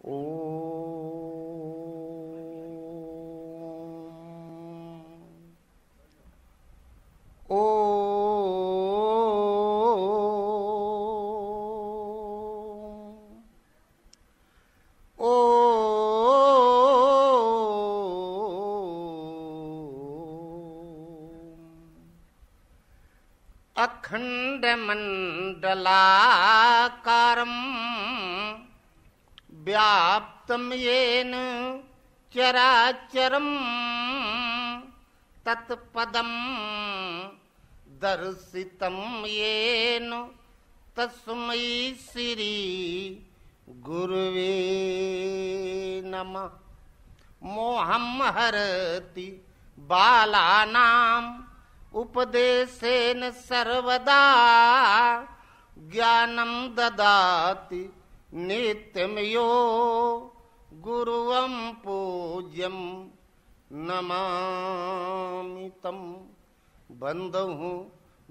ओ ओ ओ अखंड मंडलाकारं व्याप्तं येन चराचरं तत्पदं दर्शितं येन तस्मै श्री गुरुवे नमः। मोहं हरति बालानाम् उपदेशेन सर्वदा ज्ञानं ददाति नित्यं यो गुरुवं पूज्यं नमामि तं। बंधुः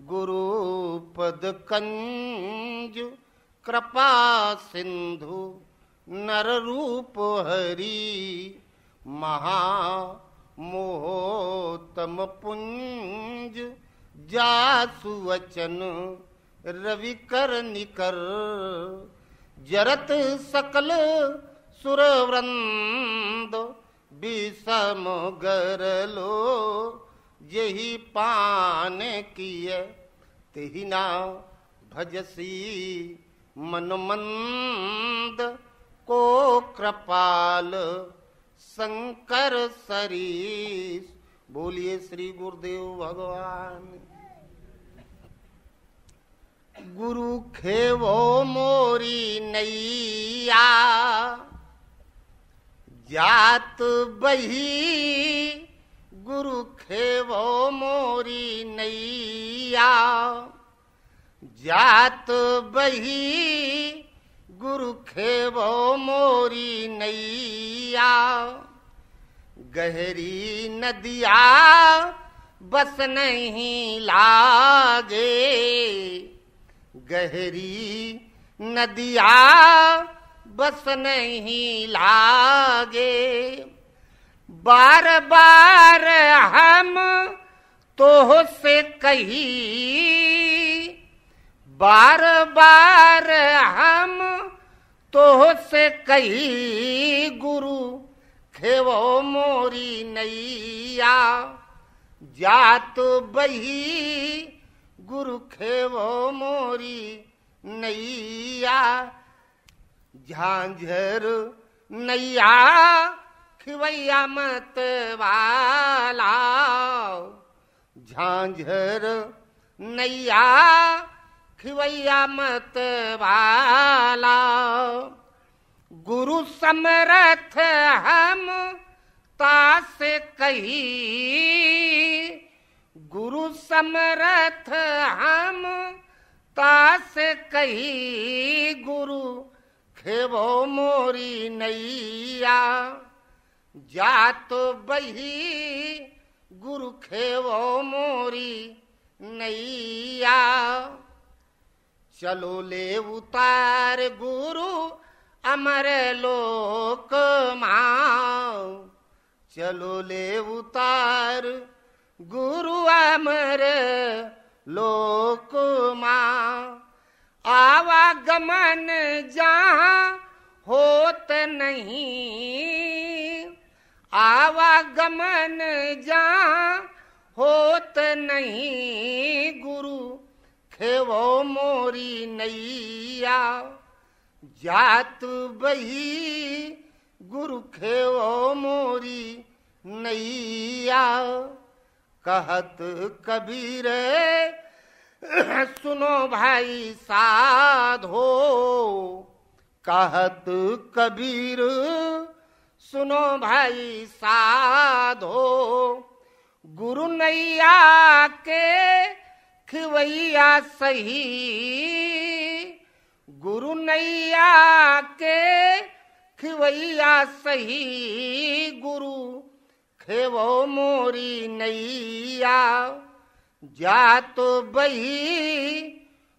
गुरुपदकंज कृपा सिंधु नररूप हरि महा मोहतम पुंज जासु वचन रविकर निकर जरत सकल सुरवृंद विषम गरलो यही पान किय तेहि ना भजसी मन मंद को कृपाल शंकर सरीस। बोलिए श्री गुरुदेव भगवान। गुरु खेवो मोरी नैया जात बही, गुरु खेवो मोरी नैया जात बही, गुरु खेवो मोरी नैया। गहरी नदिया बस नहीं लागे, गहरी नदिया बस नहीं लागे। बार बार हम तो से कही, बार बार हम तो से कही, गुरु खेवो मोरी नैया जात बही, गुरु खेवो मोरी नैया। झांझर नैया खिवैया मत वाला, झांझर नैया खिवैया मत वाला। गुरु समरथ हम तास कही, गुरु समरथ हम तास कही, गुरु खेवो मोरी नैया जात बही, गुरु खेवो मोरी नैया। चलो ले उतार गुरु अमर लोक माँ, चलो ले उतार गुरु अमर लोक माँ। आवागमन जहाँ होत नहीं, आवागमन जहाँ होत नहीं, गुरु खेवो मोरी नैया जात बही, गुरु खेवो मोरी नैया। कहत कबीर सुनो भाई साधो, कहत कबीर सुनो भाई साधो। गुरु नैया के खिवैया सही, गुरु नैया के खिवैया सही, गुरु खेवो मोरी नैया जात बही,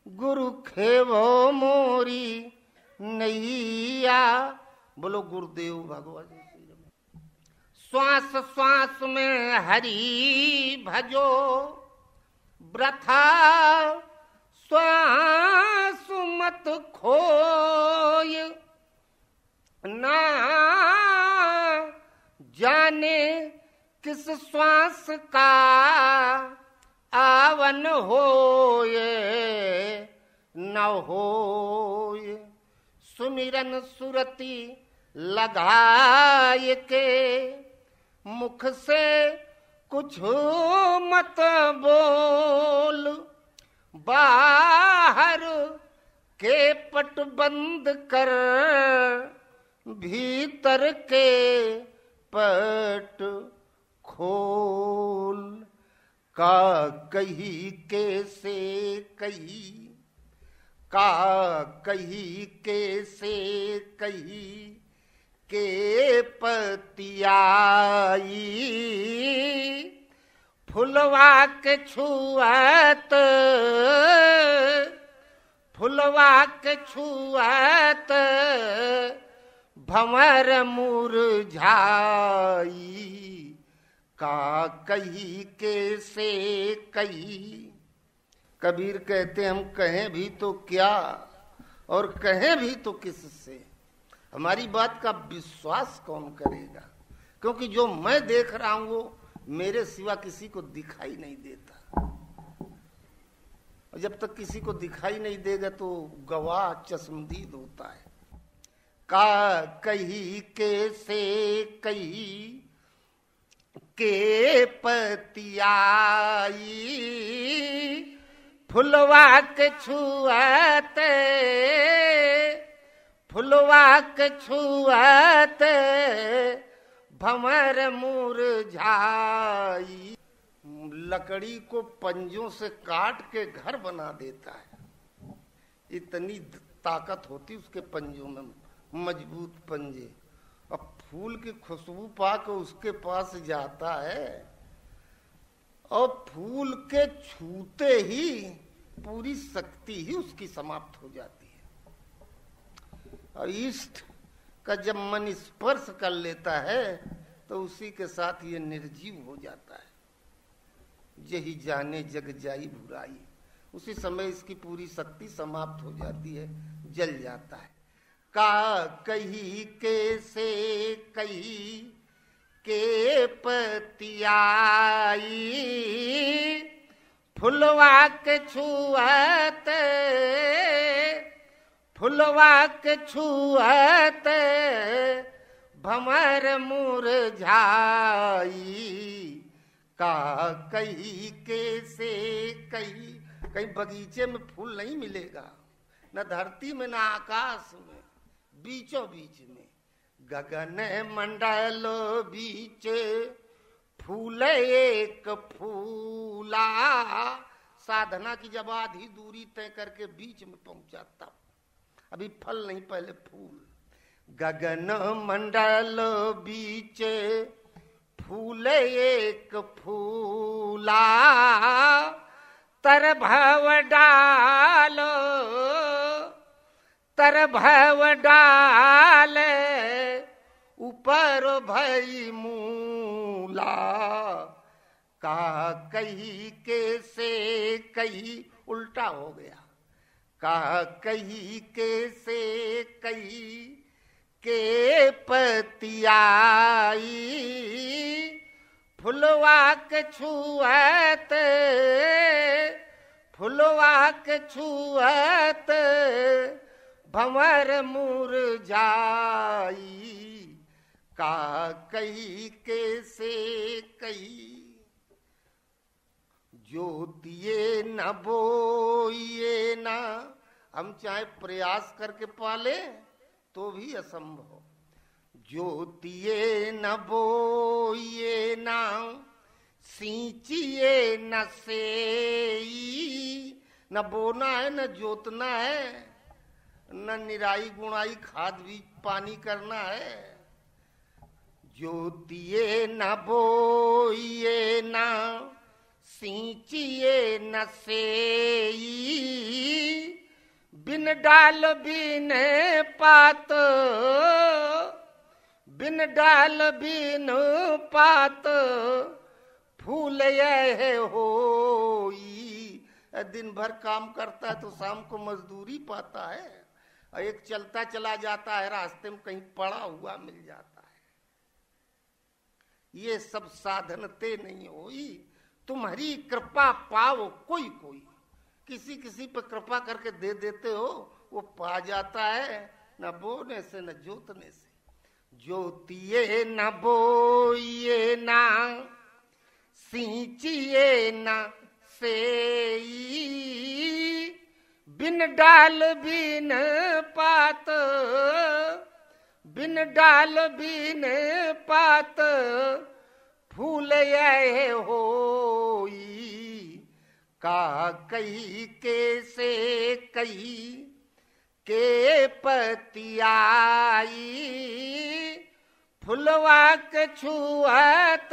गुरु खेवो मोरी नैया। बोलो गुरुदेव भगवान। श्वास श्वास में हरि भजो, वृथा श्वास मत खोय, ना जाने किस श्वास का आवन होए न होए। सुमिरन सुरति लगाए के, मुख से कुछ मत बोल, बाहर के पट बंद कर, भीतर के पट खोल। का कही कैसे कही, का कही कैसे कही, के पतियाई फुलवा के छुआत, फुलवा के छुआत भंवर मुरझाई। का कही कैसे कही। कबीर कहते हम कहें भी तो क्या और कहें भी तो किससे, हमारी बात का विश्वास कौन करेगा, क्योंकि जो मैं देख रहा हूं वो मेरे सिवा किसी को दिखाई नहीं देता। और जब तक किसी को दिखाई नहीं देगा तो गवाह चश्मदीद होता है। का कही कैसे कही, के पतियाई फुलवा के छुआते, फुलवा के छुआते भंवर मुरझाई। लकड़ी को पंजों से काट के घर बना देता है, इतनी ताकत होती उसके पंजों में, मजबूत पंजे। अब फूल की खुशबू पाकर उसके पास जाता है और फूल के छूते ही पूरी शक्ति ही उसकी समाप्त हो जाती है। और इष्ट का जब मन स्पर्श कर लेता है तो उसी के साथ ये निर्जीव हो जाता है। यही जाने जग जाई बुराई, उसी समय इसकी पूरी शक्ति समाप्त हो जाती है, जल जाता है। का कही कैसे कही, के पतियाई फुलवा के छुआते, फुलवा के छुआते भंवर मुरझाई। का कही कैसे कही। कहीं बगीचे में फूल नहीं मिलेगा, न धरती में न आकाश में, बीचों बीच में गगन मंडल बीच फूल एक फूला। साधना की जब आधी दूरी तय करके बीच में पहुंचा तब, अभी फल नहीं पहले फूल। गगन मंडल बीच फूल एक फूला, तर भव डालो, तर भव डाल ऊपर भई मूला। का कही कैसे कही, उल्टा हो गया। का कही कैसे कही, के पतियाई फुलवा के छुआत, फुलवा के छुआत भंवर मुरझाई। का कही कैसे कही। ज्योतिए न बोइए न, हम चाहे प्रयास करके पाले तो भी असंभव। ज्योतिए न बोइए न, सींचिए न सेई। न बोना है न जोतना है, न निराई गुणाई खाद बीज पानी करना है। ज्योतिए न बोइए न, सींचिए न सेई। बिन डाल बिन पात बिन डाल बिन पात फूल यह होई। दिन भर काम करता है तो शाम को मजदूरी पाता है, और एक चलता चला जाता है, रास्ते में कहीं पड़ा हुआ मिल जाता है। ये सब साधनते नहीं होई, तुम्हारी कृपा पाओ कोई कोई। किसी किसी पर कृपा करके दे देते हो, वो पा जाता है, न बोने से न जोतने से। जोतिए न बोइए ना सींचिए न सेई, बिन डाल बिन पात, बिन डाल बिन पात फूल यह होई। का कही के से कही के पतियाई, फुलवा के छुआत,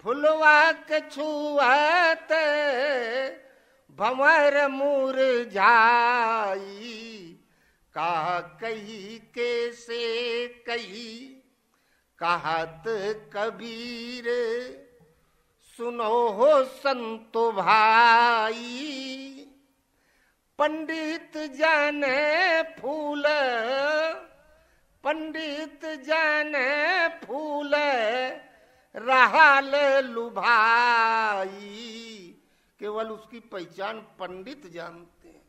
फुलवा के छुआत भंवर मुरझाई। का कही के से कही कहत कबीर, सुनो हो संतो भाई। पंडित जाने फूल, पंडित जाने फूल रहाल लुभाई। केवल उसकी पहचान पंडित जानते हैं,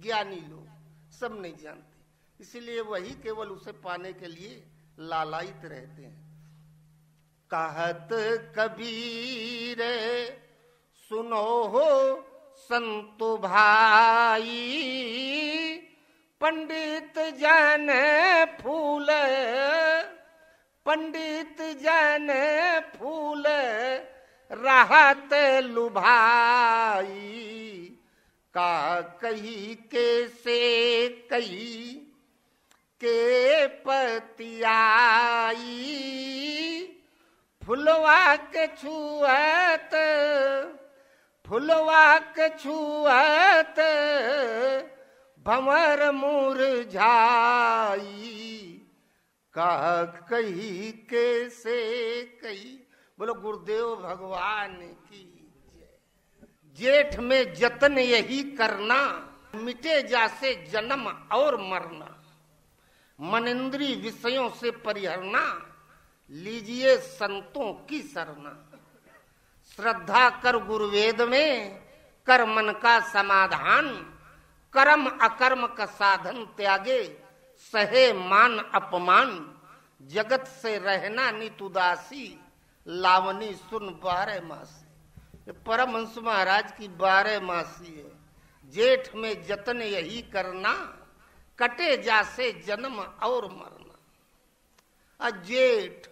ज्ञानी लोग सब नहीं जानते, इसलिए वही केवल उसे पाने के लिए लालायित रहते हैं। कहत कबीर सुनो हो संतो भाई, पंडित जाने फूल, पंडित जाने फूल राहत लुभाई। का कही के से कही के पतियाई, फुलवा के छुआत, फुलवा के छुआत भंवर मुरझाई। का कही के से कही। बोलो गुरुदेव भगवान की जय। जेठ में जतन यही करना, मिटे जासे जन्म और मरना। मनेंद्री विषयों से परिहरना, लीजिए संतों की शरणा। श्रद्धा कर गुरुवेद में, कर मन का समाधान। कर्म अकर्म का साधन त्यागे, सहे मान अपमान। जगत से रहना नित उदासी, लावनी सुन 12 मासी। परमहंस महाराज की 12 मासी है। जेठ में जतन यही करना, कटे जासे जन्म और मरना। जेठ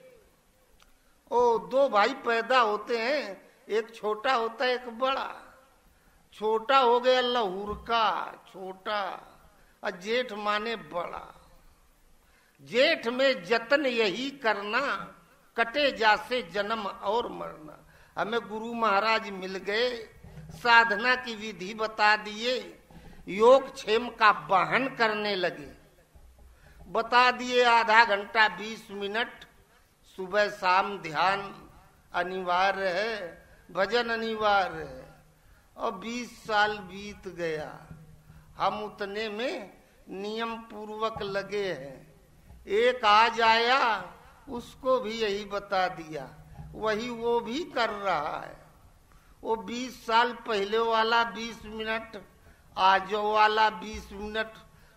ओ 2 भाई पैदा होते हैं, एक छोटा होता है एक बड़ा। छोटा हो गया लहूर का छोटा, और जेठ माने बड़ा। जेठ में जतन यही करना, कटे जासे जन्म और मरना। हमें गुरु महाराज मिल गए, साधना की विधि बता दिए, योग क्षेम का वाहन करने लगे। बता दिए आधा घंटा 20 मिनट सुबह शाम ध्यान अनिवार्य है, भजन अनिवार्य है। और 20 साल बीत गया, हम उतने में नियम पूर्वक लगे हैं। एक आज आया, उसको भी यही बता दिया, वही वो भी कर रहा है। वो 20 साल पहले वाला 20 मिनट, आज वाला 20 मिनट,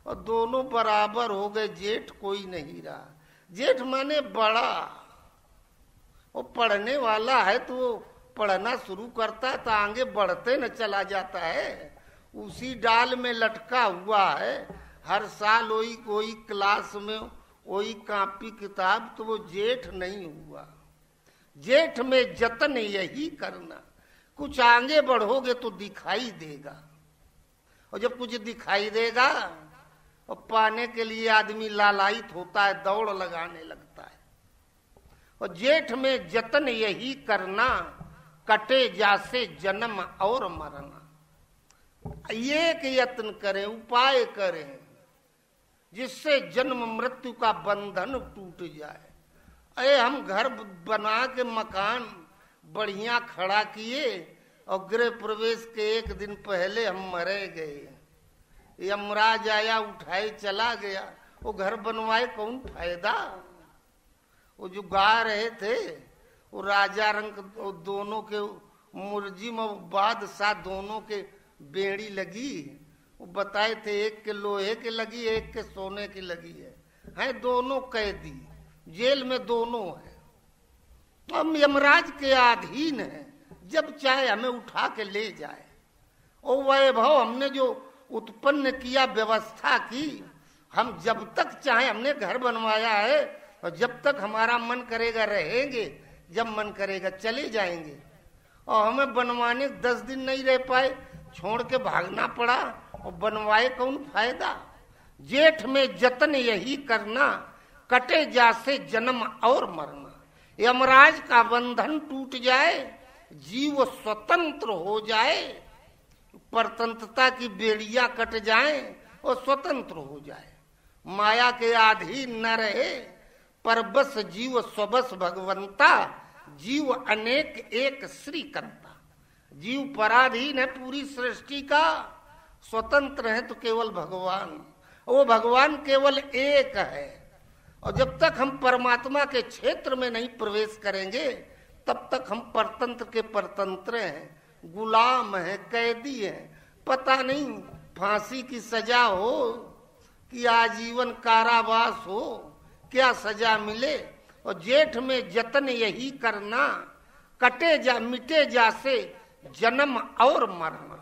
और दोनों बराबर हो गए। जेठ कोई नहीं रहा। जेठ माने बड़ा। वो पढ़ने वाला है तो वो पढ़ना शुरू करता है तो आगे बढ़ते न चला जाता है। उसी डाल में लटका हुआ है, हर साल वही कोई क्लास में वही कॉपी किताब, तो वो जेठ नहीं हुआ। जेठ में जतन यही करना, कुछ आगे बढ़ोगे तो दिखाई देगा। और जब कुछ दिखाई देगा और पाने के लिए आदमी लालायित होता है, दौड़ लगाने लगता है। और जेठ में जतन यही करना, कटे जासे जन्म और मरना। एक यत्न करें, उपाय करें। जिससे जन्म मृत्यु का बंधन टूट जाए। अरे हम घर बना के मकान बढ़िया खड़ा किए और गृह प्रवेश के एक दिन पहले हम मरे गए। यमराज आया, उठाए चला गया। वो घर बनवाए कौन फायदा? वो जो गा रहे थे वो राजा रंग, दोनों के मुर्जिम और बादशाह दोनों के बेड़ी लगी। वो बताए थे एक के लोहे के लगी, एक के सोने की लगी है दोनों कैदी, जेल में दोनों है। हम यमराज के अधीन है, जब चाहे हमें उठा के ले जाए। ओ वैभव हमने जो उत्पन्न किया, व्यवस्था की, हम जब तक चाहे हमने घर बनवाया है और जब तक हमारा मन करेगा रहेंगे, जब मन करेगा चले जाएंगे। और हमें बनवाने 10 दिन नहीं रह पाए, छोड़ के भागना पड़ा और बनवाए कौन फायदा? जेठ में जतन यही करना, कटे जासे जन्म और मरना। यमराज का बंधन टूट जाए, जीव स्वतंत्र हो जाए, परतंत्रता की बेड़ियां कट जाए और स्वतंत्र हो जाए, माया के अधीन न रहे। पर बस जीव स्वबस भगवंता, जीव अनेक एक श्री कंता। जीव पराधीन है पूरी सृष्टि का, स्वतंत्र है तो केवल भगवान। वो भगवान केवल एक है। और जब तक हम परमात्मा के क्षेत्र में नहीं प्रवेश करेंगे तब तक हम परतंत्र के परतंत्र हैं, गुलाम हैं, कैदी हैं। पता नहीं फांसी की सजा हो कि आजीवन कारावास हो, क्या सजा मिले। और जेठ में जतन यही करना, कटे जा मिटे जा से जन्म और मरना।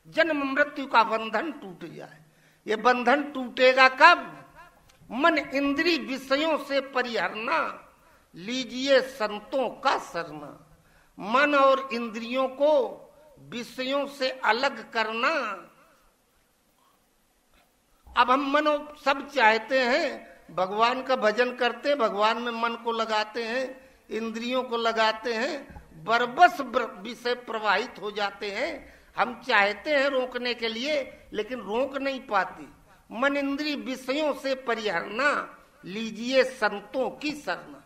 जन्म मृत्यु का बंधन टूट जाए। ये बंधन टूटेगा कब? मन इंद्री विषयों से परिहरना, लीजिए संतों का शरणा। मन और इंद्रियों को विषयों से अलग करना। अब हम मनो सब चाहते हैं, भगवान का भजन करते हैं, भगवान में मन को लगाते हैं, इंद्रियों को लगाते हैं, बरबस विषय प्रवाहित हो जाते हैं। हम चाहते हैं रोकने के लिए लेकिन रोक नहीं पाती। मन इंद्री विषयों से परिहरना, लीजिए संतों की शरणा।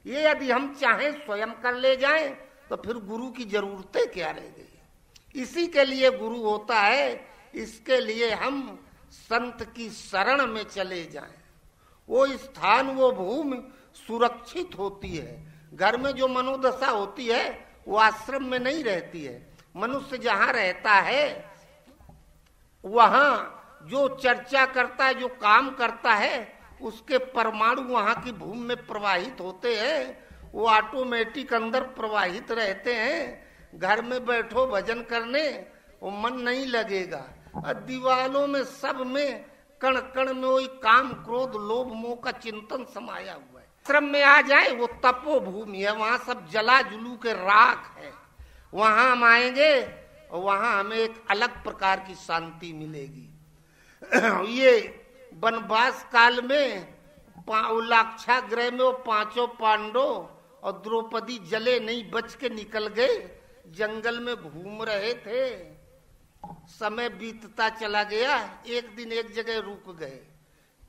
ये यदि हम चाहें स्वयं कर ले जाएं तो फिर गुरु की जरूरतें क्या रह गई। इसी के लिए गुरु होता है, इसके लिए हम संत की शरण में चले जाएं। वो स्थान, वो भूमि सुरक्षित होती है। घर में जो मनोदशा होती है वो आश्रम में नहीं रहती है। मनुष्य जहाँ रहता है वहाँ जो चर्चा करता है, जो काम करता है, उसके परमाणु वहाँ की भूमि में प्रवाहित होते हैं। वो ऑटोमेटिक अंदर प्रवाहित रहते हैं। घर में बैठो भजन करने, वो मन नहीं लगेगा। और दीवालों में सब में कण कण में वही काम क्रोध लोभ मोह का चिंतन समाया हुआ है। आश्रम में आ जाए वो तपो भूमि है, वहाँ सब जला जुलू के राख है। वहाँ हम आएंगे और वहाँ हमें एक अलग प्रकार की शांति मिलेगी। ये वनवास काल में लाक्षागृह में वो 5 पांडव और द्रौपदी जले नहीं, बच के निकल गए, जंगल में घूम रहे थे। समय बीतता चला गया, एक दिन एक जगह रुक गए,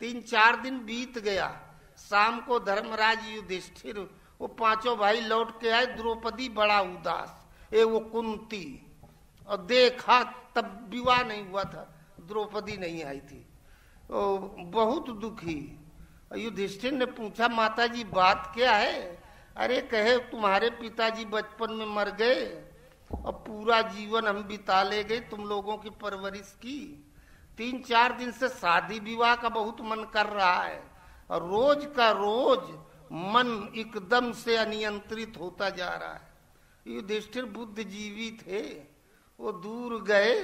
3-4 दिन बीत गया। शाम को धर्मराज युधिष्ठिर वो 5 भाई लौट के आए। द्रौपदी बड़ा उदास, वो कुंती, और देखा तब विवाह नहीं हुआ था, द्रौपदी नहीं आई थी, तो बहुत दुखी। युधिष्ठिर ने पूछा माताजी बात क्या है? अरे कहे तुम्हारे पिताजी बचपन में मर गए और पूरा जीवन हम बिता ले गए तुम लोगों की परवरिश की। 3-4 दिन से शादी विवाह का बहुत मन कर रहा है और रोज का रोज मन एकदम से अनियंत्रित होता जा रहा है। युधिष्ठिर बुद्धिजीवी थे, वो दूर गए,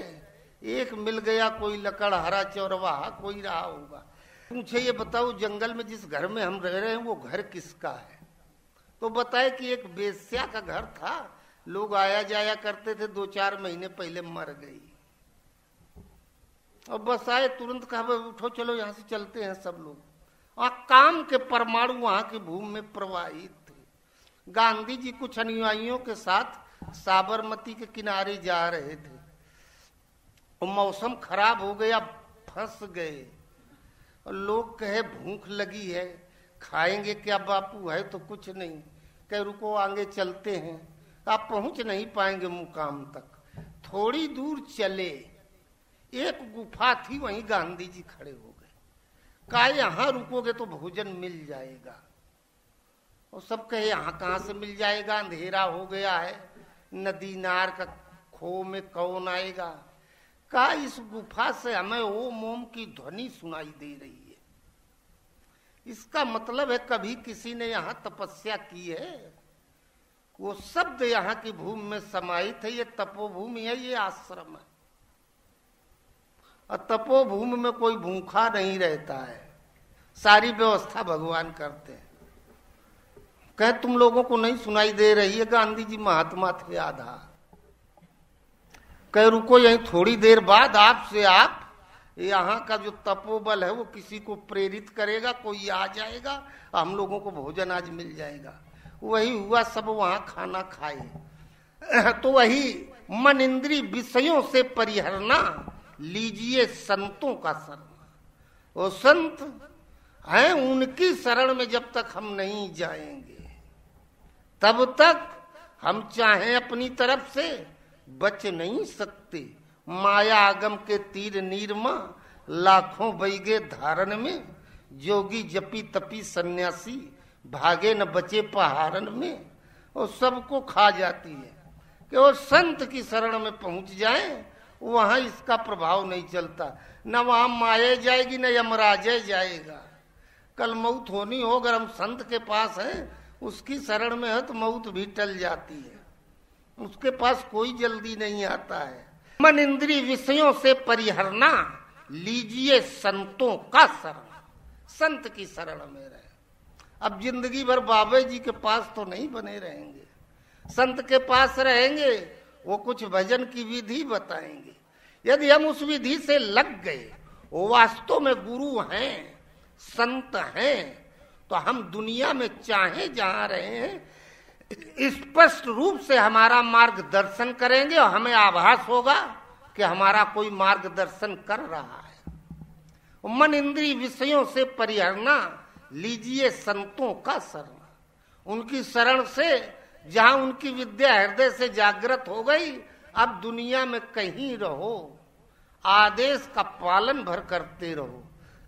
एक मिल गया कोई लकड़हारा चौरवाहा कोई रहा होगा। पूछे ये बताओ जंगल में जिस घर में हम रह रहे हैं वो घर किसका है? तो बताए कि एक वेश्या का घर था, लोग आया जाया करते थे, 2-4 महीने पहले मर गई। और बस आए तुरंत कहा उठो चलो यहाँ से चलते हैं सब लोग। और काम के परमाणु वहां की भूमि में प्रवाहित थे। गांधी जी कुछ अनुयायियों के साथ साबरमती के किनारे जा रहे थे, और मौसम खराब हो गया, फंस गए। और लोग कहे भूख लगी है, खाएंगे क्या बापू, है तो कुछ नहीं। कहे रुको आगे चलते हैं। आप पहुंच नहीं पाएंगे मुकाम तक। थोड़ी दूर चले, एक गुफा थी, वहीं गांधी जी खड़े हो गए। कहा यहाँ रुकोगे तो भोजन मिल जाएगा। और सब कहे यहाँ कहाँ से मिल जाएगा, अंधेरा हो गया है, नदी नार का खो में कौन आएगा। कहा इस गुफा से हमें ओम ओम की ध्वनि सुनाई दे रही है। इसका मतलब है कभी किसी ने यहाँ तपस्या की है। वो शब्द यहाँ की भूमि में समाहित है। ये तपोभूमि है, ये आश्रम है। और तपोभूमि में कोई भूखा नहीं रहता है, सारी व्यवस्था भगवान करते हैं। कहे तुम लोगों को नहीं सुनाई दे रही है, गांधी जी महात्मा थे आधा। कहे रुको यहीं थोड़ी देर बाद आपसे आप यहाँ का जो तपोबल है वो किसी को प्रेरित करेगा, कोई आ जाएगा, हम लोगों को भोजन आज मिल जाएगा। वही हुआ, सब वहाँ खाना खाए। तो वही मन इंद्री विषयों से परिहरना, लीजिए संतों का शरण। वो संत हैं, उनकी शरण में जब तक हम नहीं जाएंगे तब तक हम चाहें अपनी तरफ से बच नहीं सकते। माया आगम के तीर नीरमा, लाखों बैगे धारण में, जोगी जपी तपी सन्यासी, भागे न बचे पहाड़न में। और सबको खा जाती है कि वो संत की शरण में पहुंच जाए, वहां इसका प्रभाव नहीं चलता। न वहां माया जाएगी न यमराजे जाएगा। कल मौत होनी हो, अगर हम संत के पास हैं, उसकी शरण में है तो मौत भी टल जाती है, उसके पास कोई जल्दी नहीं आता है। मन इंद्री विषयों से परिहरना, लीजिए संतों का शरण। संत की शरण में रहे। अब जिंदगी भर बाबा जी के पास तो नहीं बने रहेंगे, संत के पास रहेंगे, वो कुछ भजन की विधि बताएंगे। यदि हम उस विधि से लग गए, वो वास्तव में गुरु हैं, संत हैं, तो हम दुनिया में चाहे जहां रहे हैं स्पष्ट रूप से हमारा मार्गदर्शन करेंगे और हमें आभास होगा कि हमारा कोई मार्गदर्शन कर रहा है। मन इंद्रिय विषयों से परिहरना, लीजिए संतों का शरण। उनकी शरण से जहां उनकी विद्या हृदय से जागृत हो गई, अब दुनिया में कहीं रहो, आदेश का पालन भर करते रहो।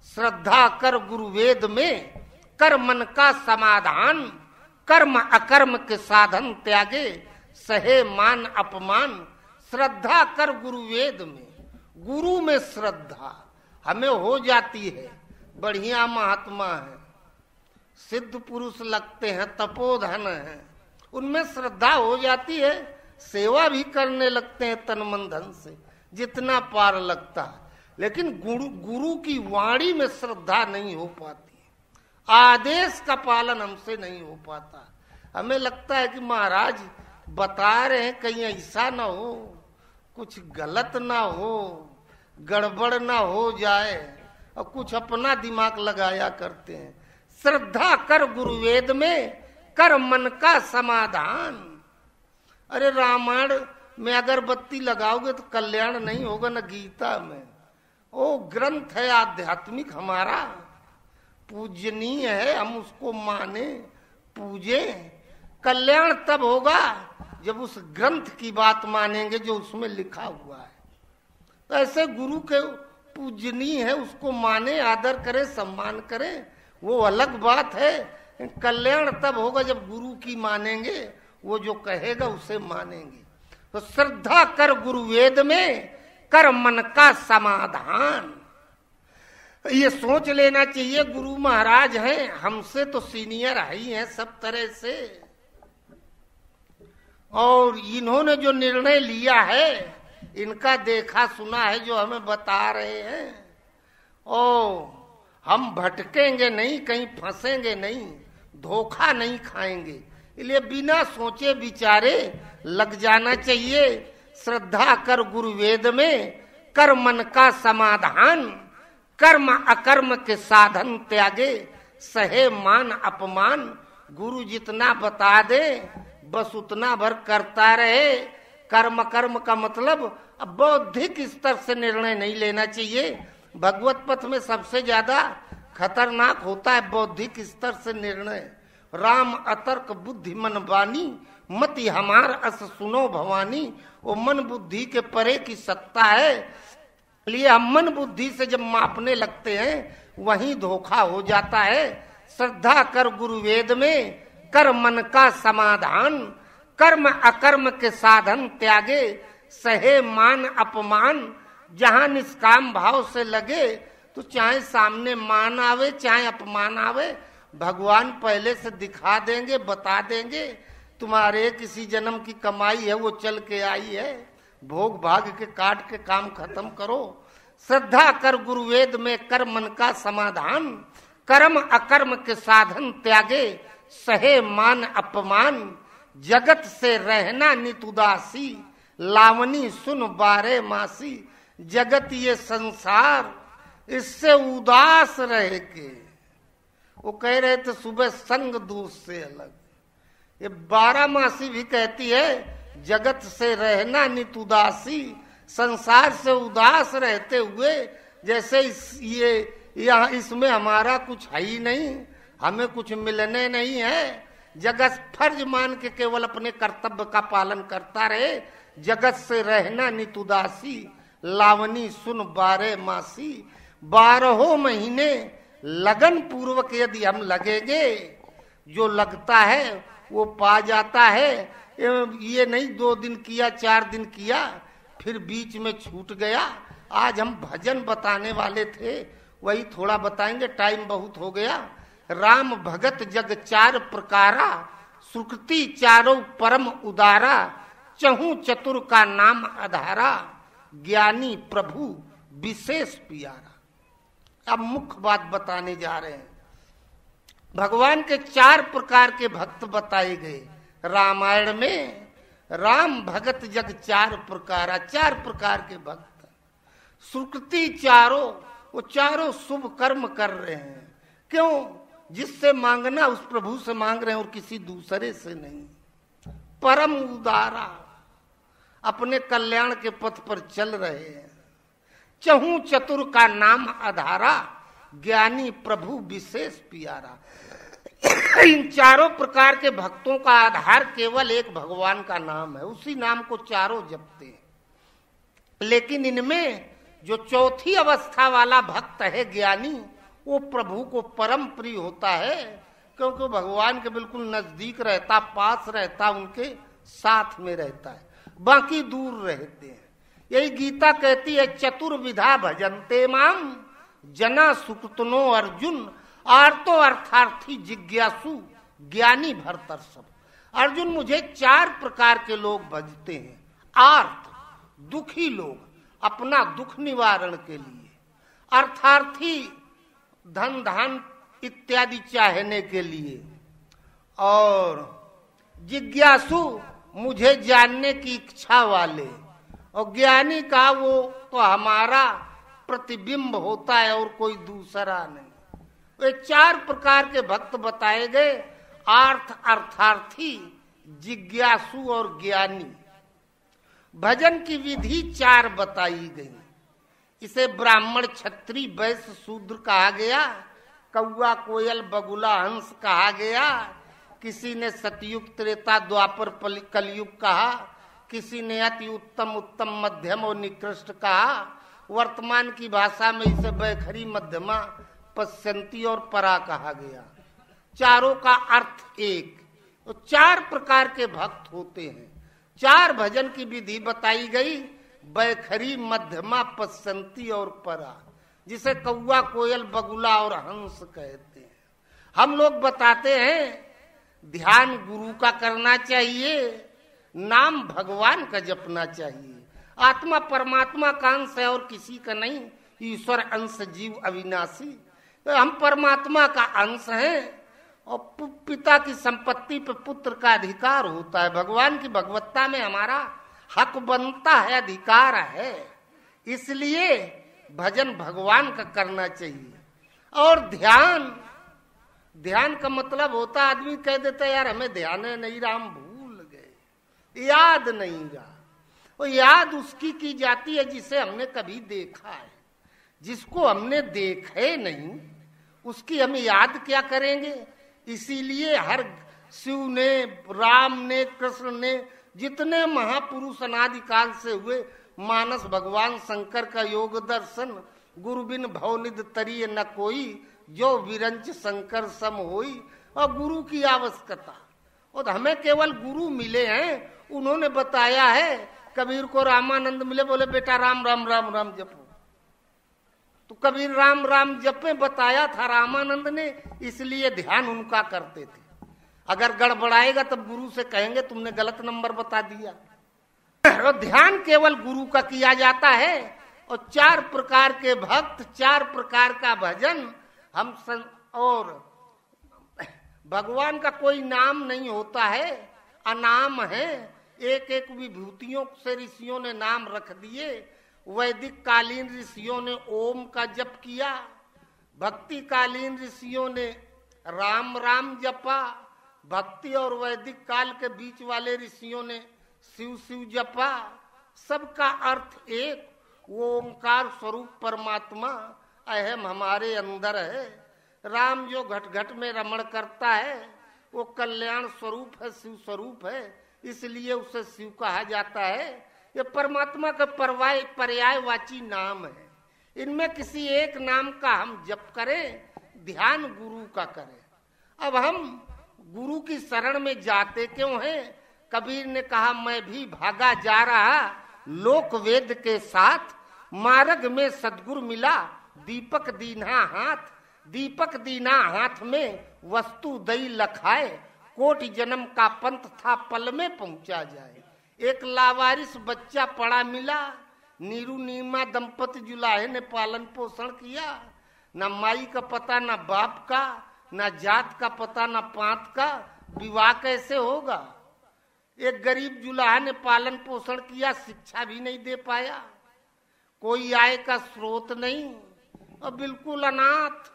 श्रद्धा कर गुरु वेद में, कर मन का समाधान, कर्म अकर्म के साधन त्यागे, सहे मान अपमान। श्रद्धा कर गुरु वेद में, गुरु में श्रद्धा हमें हो जाती है। बढ़िया महात्मा है, सिद्ध पुरुष लगते हैं, तपोधन है, उनमें श्रद्धा हो जाती है, सेवा भी करने लगते हैं तन मन धन से, जितना पार लगता है। लेकिन गुरु की वाणी में श्रद्धा नहीं हो पाती, आदेश का पालन हमसे नहीं हो पाता। हमें लगता है कि महाराज बता रहे हैं, कहीं ऐसा ना हो, कुछ गलत ना हो, गड़बड़ ना हो जाए, और कुछ अपना दिमाग लगाया करते हैं। श्रद्धा कर गुरु वेद में, कर मन का समाधान। अरे रामायण में अगरबत्ती लगाओगे तो कल्याण नहीं होगा, न गीता में। ओ ग्रंथ है आध्यात्मिक, हमारा पूजनीय है, हम उसको माने पूजे। कल्याण तब होगा जब उस ग्रंथ की बात मानेंगे जो उसमें लिखा हुआ है। तो ऐसे गुरु के पूजनीय है, उसको माने, आदर करें, सम्मान करें, वो अलग बात है। कल्याण तब होगा जब गुरु की मानेंगे, वो जो कहेगा उसे मानेंगे। तो श्रद्धा कर गुरु वेद में, कर मन का समाधान। ये सोच लेना चाहिए, गुरु महाराज हैं, हमसे तो सीनियर ही हैं सब तरह से, और इन्होंने जो निर्णय लिया है, इनका देखा सुना है जो हमें बता रहे हैं। ओ हम भटकेंगे नहीं, कहीं फंसेंगे नहीं, धोखा नहीं खाएंगे, इसलिए बिना सोचे विचारे लग जाना चाहिए। श्रद्धा कर गुरु वेद में, कर मन का समाधान, कर्म अकर्म के साधन त्यागे, सहे मान अपमान। गुरु जितना बता दे बस उतना भर करता रहे। कर्म कर्म का मतलब अब बौद्धिक स्तर से निर्णय नहीं लेना चाहिए, भगवत पथ में सबसे ज्यादा खतरनाक होता है बौद्धिक स्तर से निर्णय। राम अतर्क बुद्धि मन बानी, मति हमार अस सुनो भवानी। वो मन बुद्धि के परे की सत्ता है, इसलिए हम मन बुद्धि से जब मापने लगते हैं वहीं धोखा हो जाता है। श्रद्धा कर गुरु वेद में, कर मन का समाधान। कर्म अकर्म के साधन त्यागे, सहे मान अपमान। जहां निष्काम भाव से लगे तो चाहे सामने मान आवे चाहे अपमान आवे, भगवान पहले से दिखा देंगे, बता देंगे तुम्हारे किसी जन्म की कमाई है वो चल के आई है, भोग भाग के काट के काम खत्म करो। श्रद्धा कर गुरु वेद में, कर मन का समाधान। कर्म अकर्म के साधन त्यागे, सहे मान अपमान। जगत से रहना नित उदासी, लावनी सुन बारे मासी। जगत ये संसार इससे उदास रह के, वो कह रहे थे सुबह संग दूध से अलग। ये 12 मासी भी कहती है जगत से रहना नित उदासी। संसार से उदास रहते हुए जैसे यहाँ इसमें हमारा कुछ है ही नहीं, हमें कुछ मिलने नहीं है। जगत फर्ज मान के केवल अपने कर्तव्य का पालन करता रहे। जगत से रहना नित उदासी, लावनी सुन बारे मासी। 12 महीने लगन पूर्वक यदि हम लगेंगे, जो लगता है वो पा जाता है। ये नहीं 2 दिन किया 4 दिन किया फिर बीच में छूट गया। आज हम भजन बताने वाले थे, वही थोड़ा बताएंगे, टाइम बहुत हो गया। राम भगत जग 4 प्रकारा, सुकृति चारों परम उदारा। चहु चतुर का नाम आधारा, ज्ञानी प्रभु विशेष प्यारा। अब मुख्य बात बताने जा रहे हैं। भगवान के 4 प्रकार के भक्त बताए गए रामायण में। राम भगत जग 4 प्रकारा, 4 प्रकार के भक्त। सुकृति चारों, वो चारों शुभ कर्म कर रहे हैं। क्यों? जिससे मांगना उस प्रभु से मांग रहे हैं और किसी दूसरे से नहीं। परम उदारा, अपने कल्याण के पथ पर चल रहे हैं। चहु चतुर का नाम आधारा, ज्ञानी प्रभु विशेष प्यारा। इन चारों प्रकार के भक्तों का आधार केवल एक भगवान का नाम है, उसी नाम को चारों जपते हैं। लेकिन इनमें जो चौथी अवस्था वाला भक्त है ज्ञानी, वो प्रभु को परम प्रिय होता है, क्योंकि भगवान के बिल्कुल नजदीक रहता, पास रहता, उनके साथ में रहता है, बाकी दूर रहते हैं। यही गीता कहती है, चतुर्विधा भजन्ते माम जना सुकृतनो अर्जुन। आर्तो अर्थार्थी जिज्ञासु ज्ञानी भरतर सब। अर्जुन, मुझे 4 प्रकार के लोग भजते हैं। आर्त, दुखी लोग, अपना दुख निवारण के लिए। अर्थार्थी, धन धान इत्यादि चाहने के लिए। और जिज्ञासु, मुझे जानने की इच्छा वाले। और ज्ञानी का वो तो हमारा प्रतिबिंब होता है और कोई दूसरा नहीं। वे 4 प्रकार के भक्त बताए गए, आर्थ, अर्थार्थी, जिज्ञासु और ज्ञानी। भजन की विधि 4 बताई गई। इसे ब्राह्मण, क्षत्रिय, वैश्य, शूद्र कहा गया। कौआ, कोयल, बगुला, हंस कहा गया। किसी ने सतयुग, त्रेता, द्वापर, कलयुग कहा। किसी ने अति उत्तम, उत्तम, मध्यम और निकृष्ट कहा। वर्तमान की भाषा में इसे बैखरी, मध्यमा, पश्यंती और परा कहा गया। चारों का अर्थ एक। तो 4 प्रकार के भक्त होते हैं। 4 भजन की विधि बताई गई, बैखरी, मध्यमा, पश्यंती और परा, जिसे कौआ, कोयल, बगुला और हंस कहते हैं। हम लोग बताते हैं ध्यान गुरु का करना चाहिए, नाम भगवान का जपना चाहिए। आत्मा परमात्मा का अंश है और किसी का नहीं। ईश्वर अंश जीव अविनाशी। तो हम परमात्मा का अंश हैं और पिता की संपत्ति पे पुत्र का अधिकार होता है। भगवान की भगवत्ता में हमारा हक बनता है, अधिकार है। इसलिए भजन भगवान का करना चाहिए। और ध्यान, ध्यान का मतलब होता, आदमी कह देता है यार हमें ध्यान है नहीं रहा, हम भूल गए, याद नहीं रहा। और याद उसकी की जाती है जिसे हमने कभी देखा है, जिसको हमने देखे नहीं उसकी हम याद क्या करेंगे। इसीलिए हर शिव ने, राम ने, कृष्ण ने, जितने महापुरुष अनादिकाल से हुए, मानस भगवान शंकर का योग दर्शन, गुरु बिन भवनिध तरीय न कोई, जो विरंच शंकर सम होई। और गुरु की आवश्यकता, और हमें केवल गुरु मिले हैं, उन्होंने बताया है। कबीर को रामानंद मिले, बोले बेटा राम राम राम राम जपो, तो कबीर राम राम जपे बताया था रामानंद ने, इसलिए ध्यान उनका करते थे। अगर गड़बड़ाएगा तब गुरु से कहेंगे तुमने गलत नंबर बता दिया। और ध्यान केवल गुरु का किया जाता है। और 4 प्रकार के भक्त, 4 प्रकार का भजन और भगवान का कोई नाम नहीं होता है, अनाम है। एक एक विभूतियों से ऋषियों ने नाम रख दिए। वैदिक कालीन ऋषियों ने ओम का जप किया, भक्ति कालीन ऋषियों ने राम राम जपा, भक्ति और वैदिक काल के बीच वाले ऋषियों ने शिव शिव जपा। सबका अर्थ एक, वो ओंकार स्वरूप परमात्मा अहम हमारे अंदर है। राम जो घट घट में रमण करता है वो कल्याण स्वरूप है, शिव स्वरूप है, इसलिए उसे शिव कहा जाता है। ये परमात्मा का पर्यायवाची नाम है। इनमें किसी एक नाम का हम जप करें, ध्यान गुरु का करें। अब हम गुरु की शरण में जाते क्यों हैं? कबीर ने कहा मैं भी भागा जा रहा लोक वेद के साथ, मार्ग में सदगुरु मिला दीपक दीना हाथ। दीपक दीना हाथ में वस्तु दई लखाए, कोटि जन्म का पंथ था पल में पहुंचा जाए। एक लावारिस बच्चा पड़ा मिला, नीरू नीमा दंपति जुलाहे ने पालन पोषण किया। न माई का पता, न बाप का, न जात का पता, न पांत का, विवाह कैसे होगा। एक गरीब जुलाहा ने पालन पोषण किया, शिक्षा भी नहीं दे पाया, कोई आय का स्रोत नहीं और बिल्कुल अनाथ।